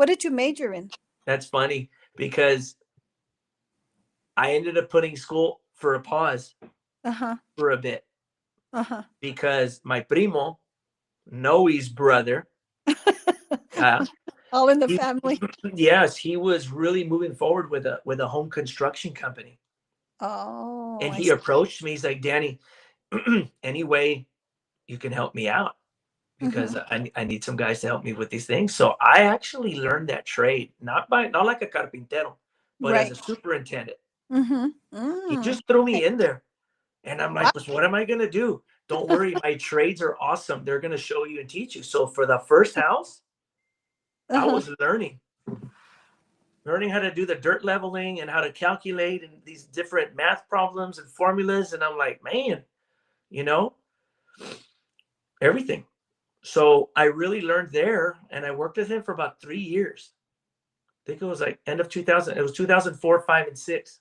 did you major in? That's funny because I ended up putting school for a pause Uh-huh. for a bit Uh-huh. because my primo, Noe's brother, uh, All in the he, family. yes, he was really moving forward with a home construction company, Oh, and I he see. approached me. He's like, Danny, any way you can help me out Mm-hmm. because I need some guys to help me with these things. So I actually learned that trade, not like a carpintero, but as a Right. superintendent. Mm-hmm. He Mm. just threw Okay. me in there. And I'm Wow. like, what am I going to do? Don't worry. My trades are awesome. They're going to show you and teach you. So for the first house, I Uh-huh. was learning how to do the dirt leveling and how to calculate and these different math problems and formulas. And I'm like, man, you know, everything. So I really learned there and I worked with him for about 3 years. I think it was like end of 2000. It was 2004, 5, and 6.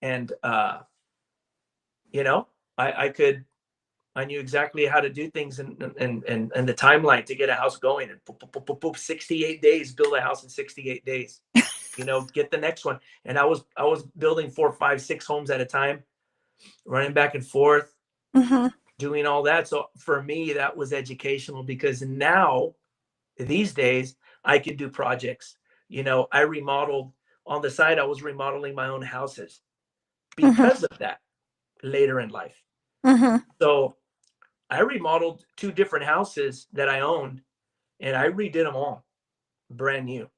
And, you know, I could I knew exactly how to do things and the timeline to get a house going. And boop, boop, boop, boop, boop, 68 days, build a house in 68 days. Get the next one. And I was building 4, 5, 6 homes at a time, running back and forth, Mm-hmm. doing all that. So for me, that was educational because now these days I can do projects. I remodeled on the side. I was remodeling my own houses Mm-hmm. because of that later in life. Mm-hmm. So I remodeled 2 different houses that I owned and I redid them all brand new.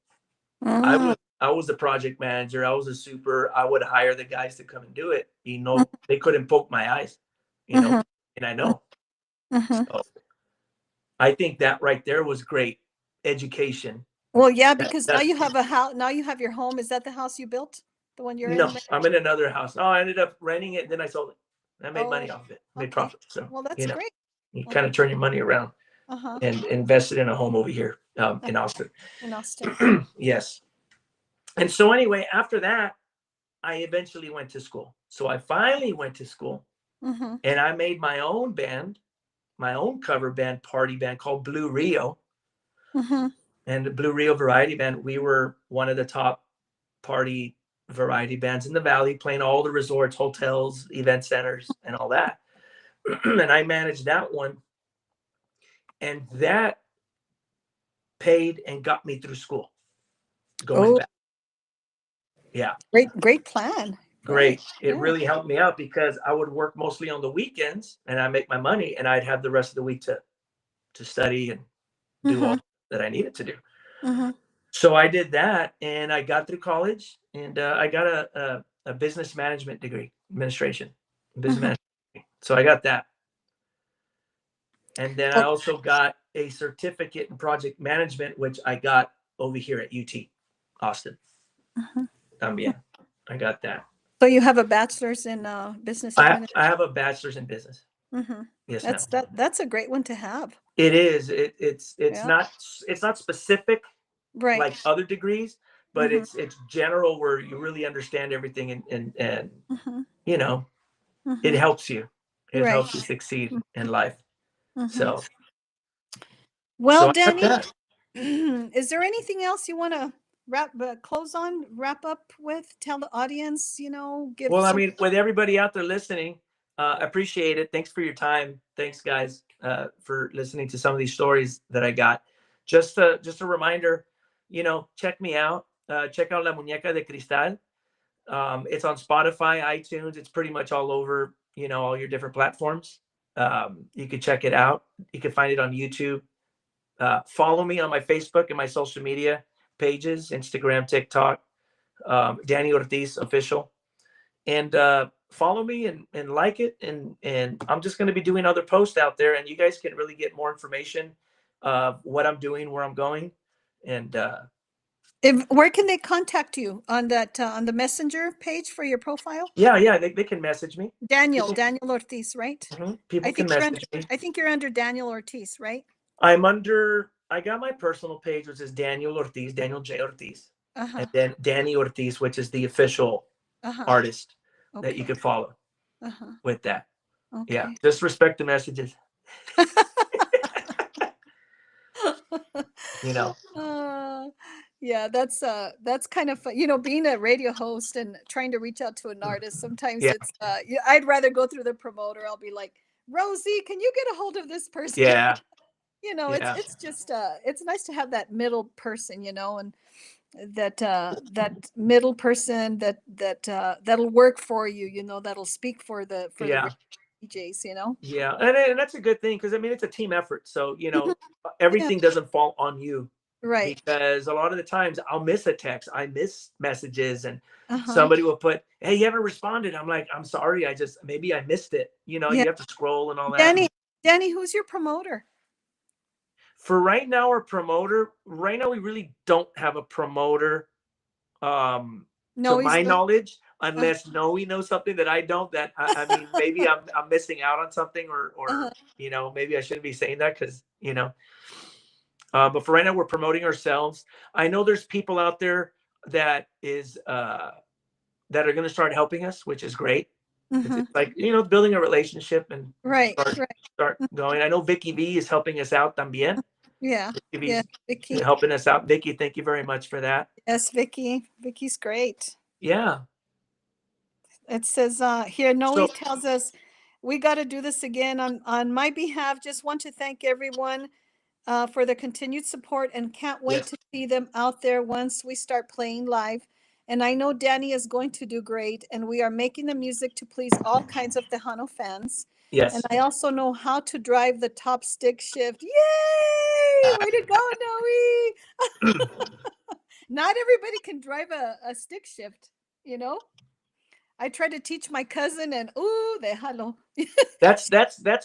I Mm-hmm. was I was the project manager. I was a super. I would hire the guys to come and do it. They couldn't poke my eyes, Mm-hmm. and I know. Mm-hmm. So I think that right there was great education. Well, yeah, That, because now that you have a house. Now you have your home. Is that the house you built? The one you're in no, right I'm in another house. Oh, I ended up renting it, and then I sold it. I now? made money Oh, off of it. I made okay. profit. So Well, that's great. you Well, kind of turn your money around uh-huh. and invested in a home over here in Austin. In Austin. Yes. And so anyway, after that, I eventually went to school. So I finally went to school Mm-hmm. and I made my own band, my own cover band, party band called Blue Rio. Mm-hmm. And the Blue Rio Variety Band, we were one of the top party variety bands in the Valley, playing all the resorts, hotels, event centers, and all that. And I managed that one. And that paid and got me through school going Oh, back. Yeah. great plan. Right. Great. It Yeah. really helped me out because I would work mostly on the weekends and I make my money and I'd have the rest of the week to study and do Mm-hmm. all that I needed to do. Mm-hmm. So I did that and I got through college and I got a business management degree, administration, business Mm-hmm. management. So I got that. And then I Oh, also got a certificate in project management, which I got over here at UT Austin. mhm. También. I got that. So you have a bachelor's in business I administration. have a bachelor's in business. Mm-hmm. Yes, ma'am. That's a great one to have. It is. It's Yeah. not specific Right. like other degrees, but it's general where you really understand everything, and Mhm. you know, it Mhm. helps you. It Right. helps you succeed in life. Mhm. So Well, so I have Danny, that. is there anything else you want to wrap up with? Tell the audience, give Well, I some. mean, with everybody out there listening, appreciate it. Thanks for your time. Thanks, guys, for listening to some of these stories that I got. Just a reminder, check me out. Check out La Muñeca de Cristal. It's on Spotify, iTunes. It's pretty much all over, all your different platforms. You can check it out. You can find it on YouTube. Follow me on my Facebook and my social media pages, Instagram, TikTok, Danny Ortiz Official, and follow me and like it. And I'm just going to be doing other posts out there, and you guys can really get more information of what I'm doing, where I'm going, and Where can they contact you on that on the messenger page for your profile? yeah, they can message me. Daniel People, Daniel Ortiz, right? people I can think you're message under. me. I think you're under Daniel Ortiz, right? I got my personal page, which is Daniel Ortiz, Daniel J. Ortiz, Uh and huh. then Danny Ortiz, which is the official Uh huh. artist that you Okay. can follow Uh huh. with that. Yeah, Okay. just respect the messages, you know. Uh, yeah, that's kind of fun. Being a radio host and trying to reach out to an artist, sometimes Yeah, I'd rather go through the promoter. I'll be like, Rosie, can you get a hold of this person? yeah, It's yeah, it's just it's nice to have that middle person, and that middle person that'll work for you, that'll speak for the yeah. DJs, Yeah, and that's a good thing because I mean it's a team effort. So Mhm. Yeah, everything doesn't fall on you, right. because a lot of the times I'll miss a text, I miss messages, and Uh-huh. somebody will put, "Hey, you haven't responded." I'm like, "I'm sorry, I just maybe I missed it." Yeah. You have to scroll and all that. Danny, who's your promoter? For right now, our promoter. Right now, we really don't have a promoter. To No, he's my the knowledge, uh, unless Noe knows something that I don't, that I mean, maybe I'm missing out on something, or uh maybe I shouldn't be saying that because but for right now, we're promoting ourselves. I know there's people out there that is that are going to start helping us, which is great. It's mhm. like building a relationship and Right, start right. start going. I know Vicky V is helping us out también. Yeah. Vicky Yeah, V's Vicky. helping us out. Vicky, thank you very much for that. Yes, Vicky. Vicky's great. Yeah. It says here, Noe So tells us we got to do this again on my behalf. Just want to thank everyone for the continued support and can't wait yes, to see them out there once we start playing live. And I know Danny is going to do great, and we are making the music to please all kinds of Tejano fans. And yes. I also know how to drive the top stick shift. Yay! Way to go, Noe! Not everybody can drive a stick shift, you know? I tried to teach my cousin, and ooh, they hello. That's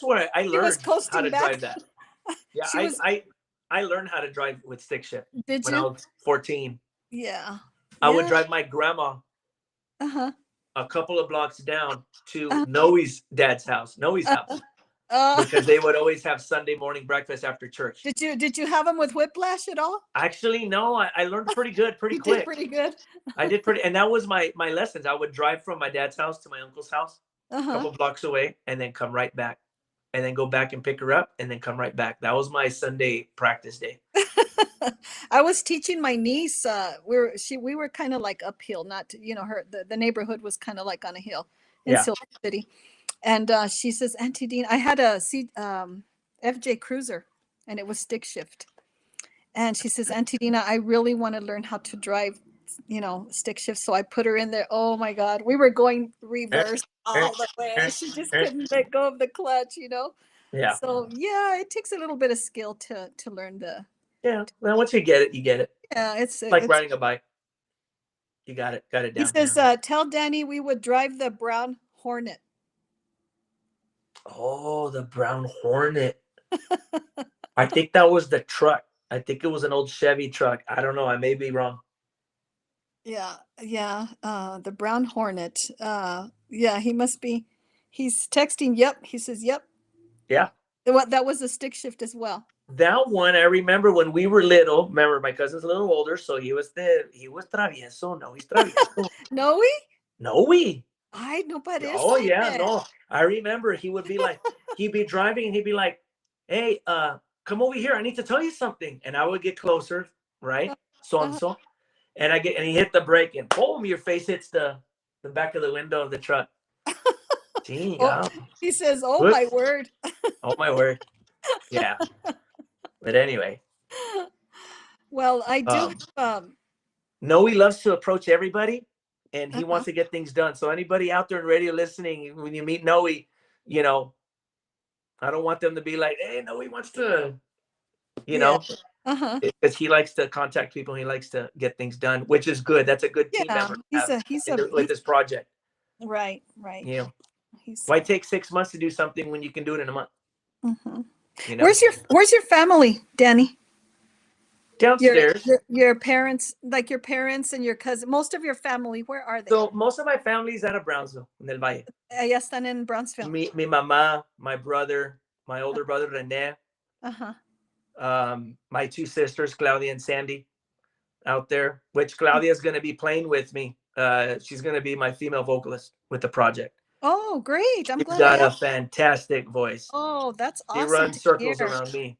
where I She was learned how coasting to back. drive that. Yeah, She was, I learned how to drive with stick shift did when I you? was 14. Yeah. I would Yeah. drive my grandma Uh-huh. a couple of blocks down to Uh-huh. Noe's dad's house, Noe's Uh-huh. house, Uh, because they would always have Sunday morning breakfast after church. did you have them with whiplash at all? Actually, no, I learned pretty good, pretty You did quick. pretty good. I did pretty, and that was my lessons. I would drive from my dad's house to my uncle's house, a Uh-huh. couple blocks away, and then come right back, and then go back and pick her up, and then come right back. That was my Sunday practice day. I was teaching my niece. We were kind of like uphill, not her the neighborhood was kind of like on a hill in Yeah. Silver City. And she says, Auntie Dean, I had a FJ Cruiser, and it was stick shift. And she says, Auntie Dina, I really want to learn how to drive, stick shift. So I put her in there. Oh my God, we were going reverse all the way. She just couldn't let go of the clutch. Yeah. So yeah, it takes a little bit of skill to learn the. Yeah. Well, once you get it, you get it. Yeah, it's Like it's. riding a bike. You got it He down. says, tell Danny we would drive the brown Hornet. Oh, the brown Hornet. I think that was the truck. I think it was an old Chevy truck. I don't know. I may be wrong. Yeah, yeah, the brown Hornet. Yeah, he must be. He's texting. Yep, he says. Yep. Yeah. What that was a stick shift as well. That one I remember when we were little. Remember, my cousin's a little older, so he was travieso. No, he's travieso. Noe? No, we. Ay, no parece. Oh yeah, no. I remember he would be like, he'd be driving and he'd be like, "Hey, come over here. I need to tell you something." And I would get closer, right? Uh, So, and he hit the brake and boom, your face hits the back of the window of the truck. Gee, oh, he says, "Oh my whoops. word." Oh my word. Yeah. But anyway, Well, I do. um, Noe loves to approach everybody and he Uh-huh. wants to get things done. So anybody out there in radio listening, when you meet Noe, you know, I don't want them to be like, "Hey, Noe wants to," you Yeah. know, Uh-huh. because he likes to contact people. He likes to get things done, which is good. That's a good team Yeah. member to He's have a with this project. right, right. You know, He's why take 6 months to do something when you can do it in a month? mhm. You know, Where's your family, Danny? Your downstairs. your parents, like your parents and your cousin, most of your family, where are they? So most of my family is out of Brownsville, in El Valle. Allá están en Brownsville. Mi mamá, my brother, my older brother Rene, Uh-huh. my two sisters Claudia and Sandy out there. Which Claudia is going to be playing with me. She's going to be my female vocalist with the project. Oh, great. I'm She's glad I got a asked. fantastic voice. Oh, that's She awesome runs to circles hear. around me.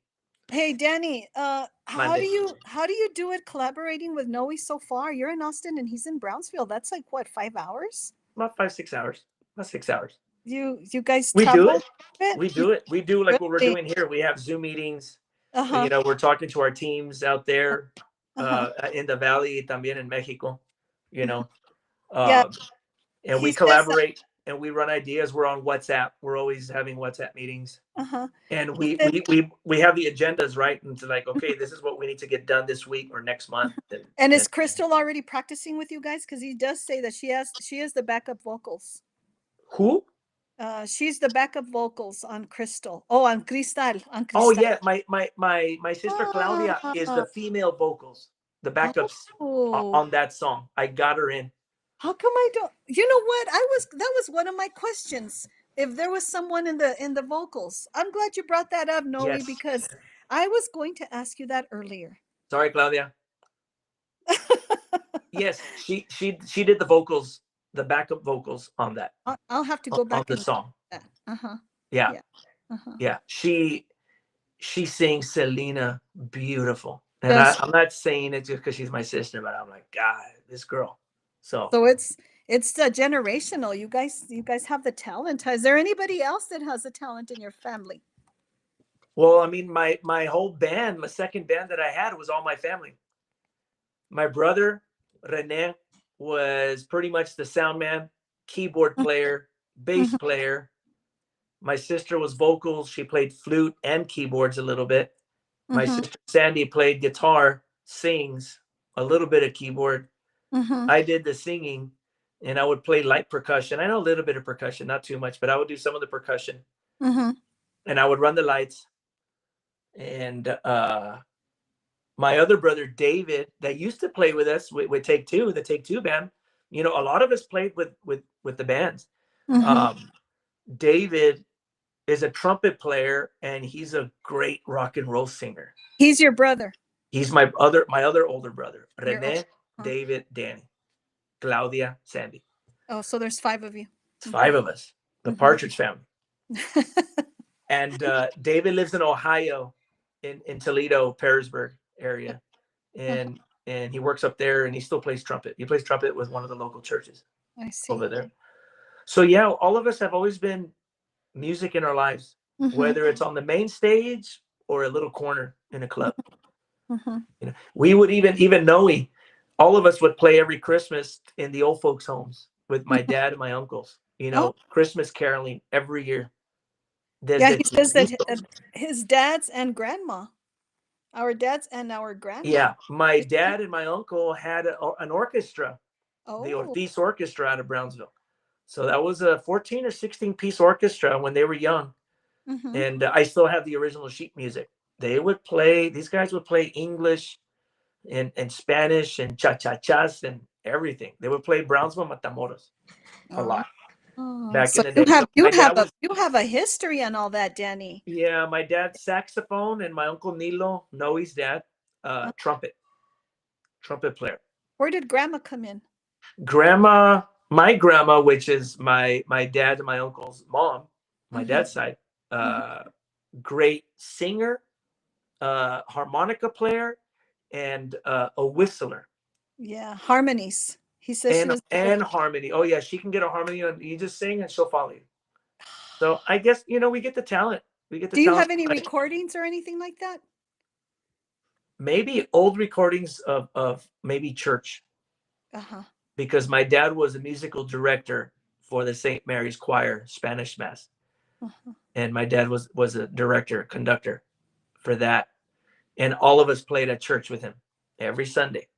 Hey, Danny, Mande. how do you do it collaborating with Noe so far? You're in Austin and he's in Brownsville. That's like what, 5 hours? About 5 6 hours. About 6 hours. You guys We do travel it. a bit? We do it. We do like what we're Really? doing here. We have Zoom meetings. Uh-huh. We're talking to our teams out there Uh-huh. in the valley, también in Mexico. You Mhm. know, Yeah, um, and he we says that. collaborate and we run ideas. We're on WhatsApp. We're always having WhatsApp meetings, Uh-huh. and He we said, we we we have the agendas right, and to like, okay, this is what we need to get done this week or next month. and And is Crystal already practicing with you guys? Because he does say that she is the backup vocals. who? She's the backup vocals on Crystal. Oh, on Oh Cristal. yeah, my sister Claudia is the Ah, female vocals, the backups oh, on that song. I got her in. how come I don't? You know what? That was one of my questions. If there was someone in the vocals, I'm glad you brought that up, Noe, Yes. because I was going to ask you that earlier. Sorry, Claudia. Yes, she did the vocals, the backup vocals on that I'll have to go on back the and look song. at that. Uh-huh. Yeah, Yeah. Uh-huh. yeah. She sings Selena beautiful, and Does I'm not saying it just because she's my sister, but I'm like, God, this girl. So, so it's generational. You guys have the talent. Is there anybody else that has a talent in your family? well, I mean, my whole band, my second band that I had was all my family. My brother Rene was pretty much the sound man, keyboard player, bass Mhm, player. My sister was vocals. She played flute and keyboards a little bit. My mhm, sister Sandy played guitar, sings a little bit of keyboard. mhm, I did the singing and I would play light percussion. I know a little bit of percussion, not too much, but I would do some of the percussion mhm, and I would run the lights. And my other brother David, that used to play with us with Take Two, the Take Two band, a lot of us played with the bands. mhm. Um, David is a trumpet player and he's a great rock and roll singer. He's your brother. He's my other older brother, Your old. Rene, Huh? David, Danny, Claudia, Sandy. Oh, so there's five of you. It's five of us, the Mhm. Partridge family. And David lives in Ohio, in Toledo, Pearisburg area, Uh-huh. and he works up there, and he still plays trumpet. He plays trumpet with one of the local churches I see. over there. So yeah, all of us have always been music in our lives, Mhm, whether it's on the main stage or a little corner in a club. mhm. We would even know all of us would play every Christmas in the old folks' homes with my dad and my uncles. Oh, Christmas caroling every year. yeah. Desde He says that chiquito. his dads and grandma, our dads and our grandma. Yeah, my dad and my uncle had an orchestra, the Oh. Ortiz Orchestra out of Brownsville. So that was a 14 or 16 piece orchestra when they were young. Mhm, And I still have the original sheet music. These guys would play English and Spanish and cha-cha-chas and everything. They would play Brownsville Matamoros a oh, lot. Oh, back so in the day. So my dad was, you have a history and all that, Danny. yeah, my dad saxophone, and my uncle Nilo, Noe's dad, Uh, trumpet player. Where did Grandma come in? Grandma, my grandma, which is my dad and my uncle's mom, my Hmm. dad's side, Hmm. uh, great singer, harmonica player, and a whistler. Yeah, harmonies. He says she was able. And harmony. Oh yeah, she can get a harmony, and you just sing and she'll follow you. So I guess we get the talent. We get the Do you talent. have any recordings or anything like that? Maybe old recordings of maybe church, Uh-huh. because my dad was a musical director for the St. Mary's Choir Spanish Mass, Uh-huh. and my dad was a director, conductor for that, and all of us played at church with him every Sunday.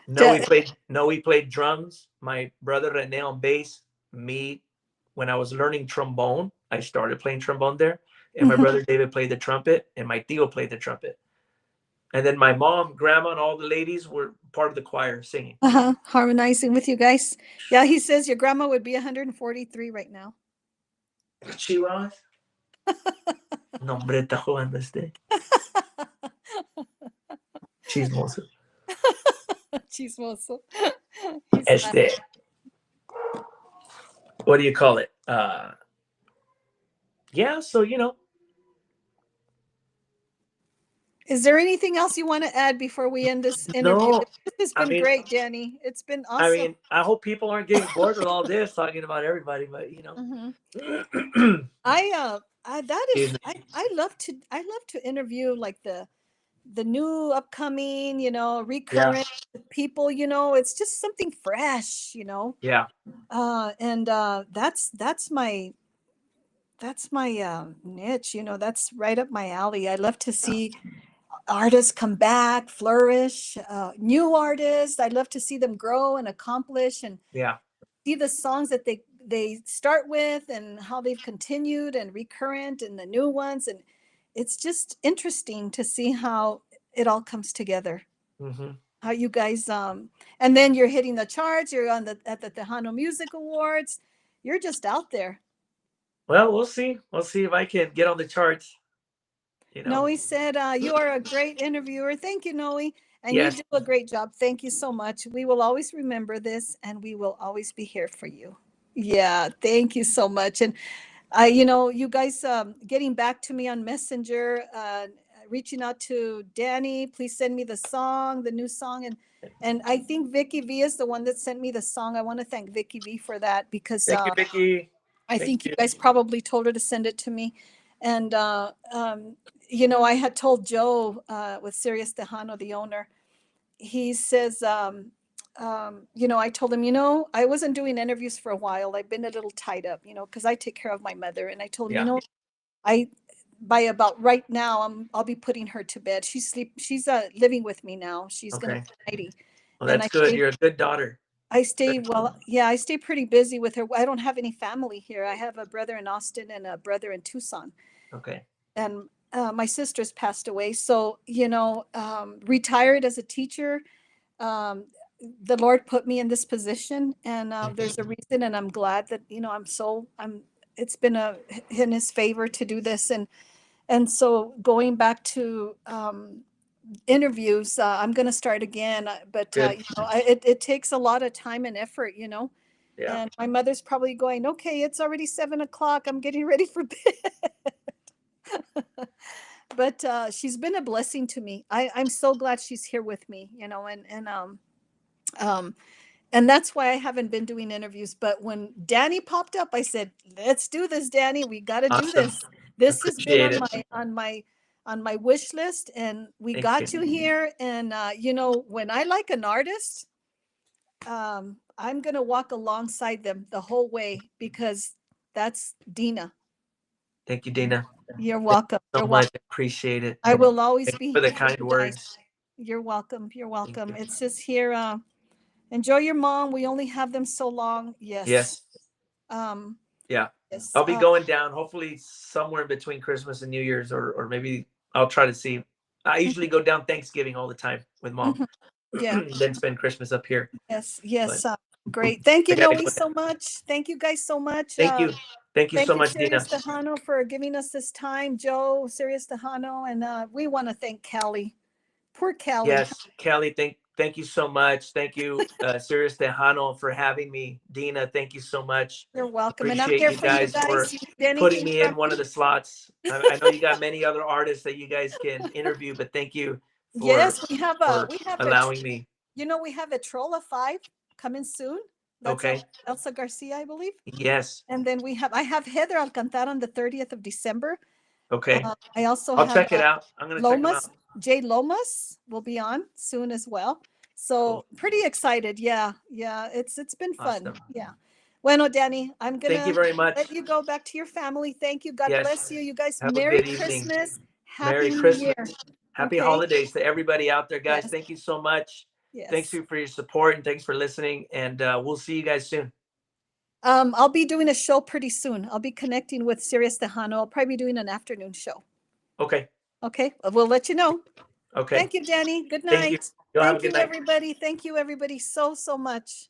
No, Da- we played drums. My brother Rene on bass. Me, when I was learning trombone, I started playing trombone there, and my Mhm. brother David played the trumpet, and my tío played the trumpet. And then my mom, grandma, and all the ladies were part of the choir singing. Uh-huh. Harmonizing with you guys. Yeah, he says your grandma would be 143 right now. Chivas. No, hombre, está jugando este. Chismoso. Chismoso. He's Este, what do you call it? Yeah, so, Is there anything else you want to add before we end this interview? no, This has I been mean, great, Danny. It's been awesome. I hope people aren't getting bored with all this talking about everybody, but Hmm. Excuse That is, me. I love to interview like the new upcoming, Yeah, recurrent people. It's just something fresh. yeah, And that's my niche. That's right up my alley. I love to see artists come back, flourish, new artists. I love to see them grow and accomplish, and yeah. see the songs that they start with and how they've continued and recurrent and the new ones. And it's just interesting to see how it all comes together. Hmm. How you guys and then you're hitting the charts, you're on the at the Tejano Music Awards. You're just out there. Well, we'll see. We'll see if I can get on the charts. You know. Noe said, you are a great interviewer. Thank you, Noe. And you Yes. do a great job. Thank you so much. We will always remember this and we will always be here for you. Yeah, thank you so much. And you guys getting back to me on Messenger, reaching out to Danny, please send me the song, the new song. And I think Vicky V is the one that sent me the song. I want to thank Vicky V for that because Thank you, Vicky. I Thank think you you. guys probably told her to send it to me. And, I had told Joe with Sirius Tejano, the owner, he says, I told him, I wasn't doing interviews for a while. I've been a little tied up, because I take care of my mother. And I told him, Yeah. I, by about right now, I'll be putting her to bed. She's living with me now. She's going to Okay. be 90. Well, And that's good. You're a good daughter. well, yeah, I stay pretty busy with her. I don't have any family here. I have a brother in Austin and a brother in Tucson. Okay. And my sister's passed away. So, retired as a teacher, um, the Lord put me in this position, and there's a reason, and I'm glad that, it's been in his favor to do this. And so going back to, interviews, I'm going to start again, but Good. it takes a lot of time and effort, Yeah. and my mother's probably going, okay, it's already 7 o'clock. I'm getting ready for bed. But she's been a blessing to me. I'm so glad she's here with me, um, and that's why I haven't been doing interviews. But when Danny popped up, I said, "Let's do this, Danny. We got to do Awesome. this. This has been Appreciate on it. my wish list, and we Thank got you. you here. And when I like an artist, I'm gonna walk alongside them the whole way because that's Dina. Thank you, Dana. You're Thank welcome. you You're so welcome. much. I appreciate it. I will always Thank you be for the here for kind you guys. words. You're welcome. You're Thank welcome. you. It says here, enjoy your mom. We only have them so long. Yes. Yes. Um, Yeah. yes. I'll be going down hopefully somewhere between Christmas and New Year's, or maybe I'll try to see. I usually go down Thanksgiving all the time with mom, Mhm. Yeah. then spend Christmas up here. Yes. But Yes. Great. Thank I you, gotta Noe, go. so much. Thank you guys so much. Thank you. Thank you so Thank you, much, Dina. Sirius Tejano, for giving us this time. Joe, Sirius Tejano, and we want to thank Callie. Poor Callie. Yes, Kelly, thank you so much. Thank you, Sirius Tejano, for having me. Dina, thank you so much. You're welcome. And I'm Appreciate here you for you guys for guys. You need putting anything me in from one of the slots. I know you got many other artists that you guys can interview, but thank you Yes, for we have allowing me. You know, we have a Trolla 5 coming soon. That's Okay. Elsa Garcia, I believe. Yes. And then I have Heather Alcantara on the 30th of December. Okay. I also I'll have check it out. I'm gonna check them out. Lomas, Jay Lomas will be on soon as well. So Cool. pretty excited. Yeah, yeah. It's been fun. Awesome. Yeah. Bueno, Danny, I'm Thank you gonna very much. let you go back to your family. Thank you. God Yes. bless you. You guys, Have a Merry good evening. Christmas. Merry Happy New Christmas. Year. Happy Okay. holidays to everybody out there, guys. Yes. Thank you so much. Thanks Yes. for your support and thanks for listening. And we'll see you guys soon. I'll be doing a show pretty soon. I'll be connecting with Sirius Tejano. I'll probably be doing an afternoon show. Okay. Okay. We'll let you know. Okay. Thank you, Danny. Good Thank you. night. You'll have a Thank you, good night. everybody. Thank you, everybody, so much.